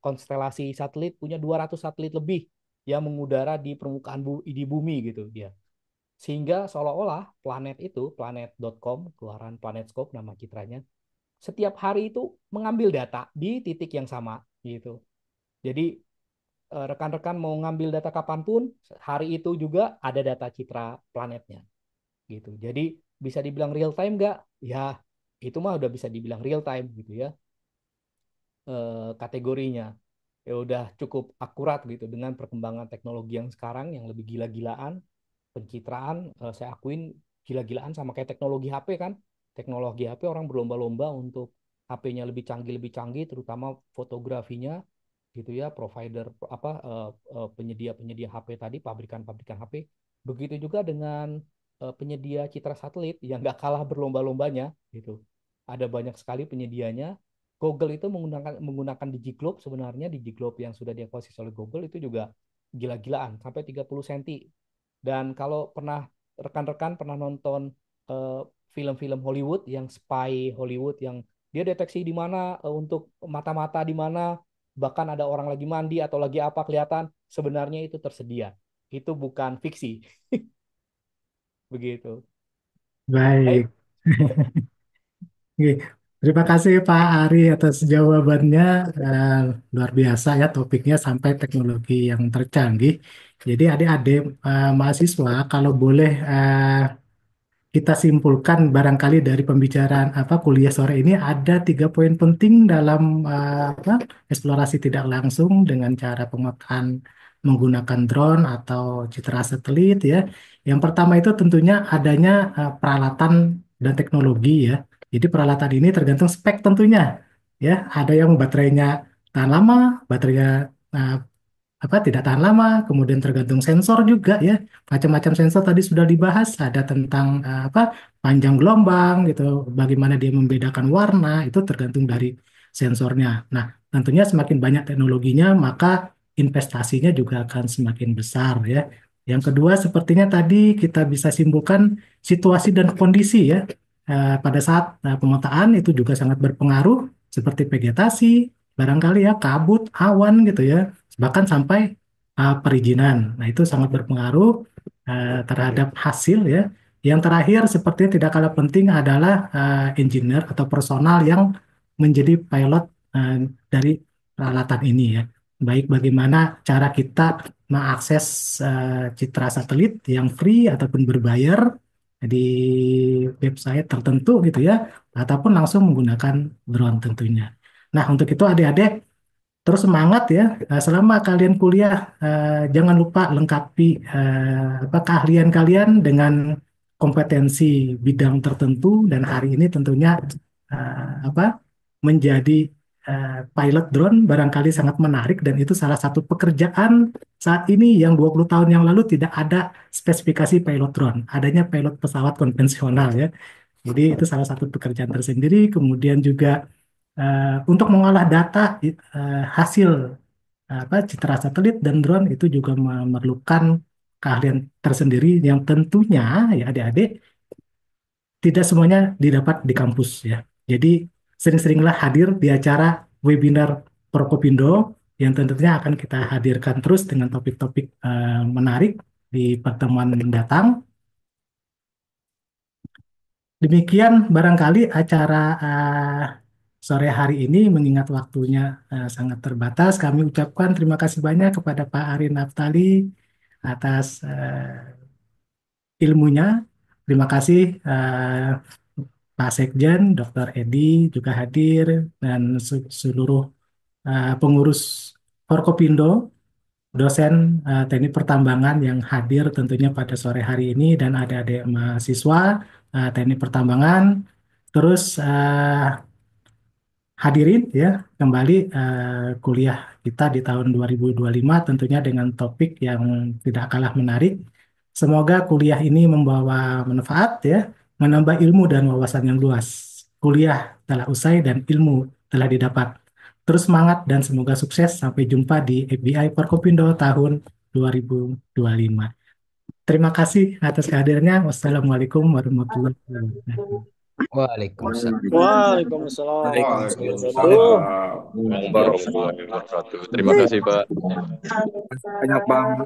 konstelasi satelit, punya 200 satelit lebih yang mengudara di permukaan di bumi gitu dia. Sehingga seolah-olah planet itu, planet.com, keluaran Planetscope nama citranya, setiap hari itu mengambil data di titik yang sama gitu. Jadi rekan-rekan mau ngambil data kapanpun, hari itu juga ada data citra planetnya gitu. Jadi bisa dibilang real time nggak? Ya itu mah udah bisa dibilang real time gitu ya kategorinya. Ya udah cukup akurat gitu dengan perkembangan teknologi yang sekarang yang lebih gila-gilaan. Pencitraan saya akuin gila-gilaan sama kayak teknologi HP kan. Teknologi HP orang berlomba-lomba untuk HP-nya lebih canggih, terutama fotografinya gitu ya, provider apa penyedia-penyedia HP tadi, pabrikan-pabrikan HP. Begitu juga dengan penyedia citra satelit yang nggak kalah berlomba-lombanya gitu. Ada banyak sekali penyedianya. Google itu menggunakan DigiGlobe, sebenarnya DigiGlobe yang sudah diakuisisi oleh Google itu juga gila-gilaan sampai 30 cm. Dan kalau rekan-rekan pernah nonton uh, film-film Hollywood yang spy Hollywood yang dia deteksi di mana untuk mata-mata di mana, bahkan ada orang lagi mandi atau lagi apa kelihatan, sebenarnya itu tersedia. Itu bukan fiksi. Begitu. Baik. Baik. Oke. Terima kasih Pak Ari atas jawabannya. Eh, Luar biasa ya topiknya sampai teknologi yang tercanggih. Jadi adik-adik mahasiswa kalau boleh kita simpulkan barangkali dari pembicaraan kuliah sore ini ada 3 poin penting dalam eksplorasi tidak langsung dengan cara pemetaan menggunakan drone atau citra satelit ya. Yang pertama itu tentunya adanya peralatan dan teknologi ya. Jadi peralatan ini tergantung spek tentunya ya. Ada yang baterainya tahan lama, baterainya eh, tidak tahan lama, kemudian tergantung sensor juga ya. Macam-macam sensor tadi sudah dibahas, ada tentang panjang gelombang gitu, bagaimana dia membedakan warna, itu tergantung dari sensornya. Nah, tentunya semakin banyak teknologinya, maka investasinya juga akan semakin besar ya. Yang kedua, sepertinya tadi kita bisa simpulkan situasi dan kondisi ya. Pada saat pemetaan itu juga sangat berpengaruh, seperti vegetasi, barangkali ya kabut, awan gitu ya, bahkan sampai perizinan. Nah, itu sangat berpengaruh terhadap hasil ya. Yang terakhir, sepertinya tidak kalah penting adalah engineer atau personal yang menjadi pilot eh, dari peralatan ini ya. Baik bagaimana cara kita mengakses citra satelit yang free ataupun berbayar di website tertentu gitu ya, ataupun langsung menggunakan drone tentunya. Nah, untuk itu adik-adik Terus semangat ya, selama kalian kuliah, jangan lupa lengkapi apa keahlian kalian dengan kompetensi bidang tertentu dan hari ini tentunya apa menjadi pilot drone barangkali sangat menarik dan itu salah satu pekerjaan saat ini yang 20 tahun yang lalu tidak ada spesifikasi pilot drone, adanya pilot pesawat konvensional ya. Jadi itu salah satu pekerjaan tersendiri. Kemudian juga untuk mengolah data hasil apa citra satelit dan drone itu juga memerlukan keahlian tersendiri yang tentunya ya adik-adik tidak semuanya didapat di kampus ya. Jadi sering-seringlah hadir di acara webinar Prokopindo yang tentunya akan kita hadirkan terus dengan topik-topik menarik di pertemuan mendatang. Demikian barangkali acara sore hari ini mengingat waktunya sangat terbatas. Kami ucapkan terima kasih banyak kepada Pak Arin Naftali atas ilmunya. Terima kasih Pak Sekjen, Dr. Edi juga hadir dan seluruh pengurus Forkopindo, dosen teknik pertambangan yang hadir tentunya pada sore hari ini dan adik-adik mahasiswa teknik pertambangan. Terus hadirin ya kembali kuliah kita di tahun 2025 tentunya dengan topik yang tidak kalah menarik. Semoga kuliah ini membawa manfaat ya, menambah ilmu dan wawasan yang luas. Kuliah telah usai dan ilmu telah didapat. Terus semangat dan semoga sukses. Sampai jumpa di FBI Forkopindo tahun 2025. Terima kasih atas kehadirannya. Wassalamualaikum warahmatullahi wabarakatuh. Waalaikumsalam. Waalaikumsalam warahmatullahi wabarakatuh. Waalaikumsalam warahmatullahi wabarakatuh. Terima kasih, Pak. Banyak Bang.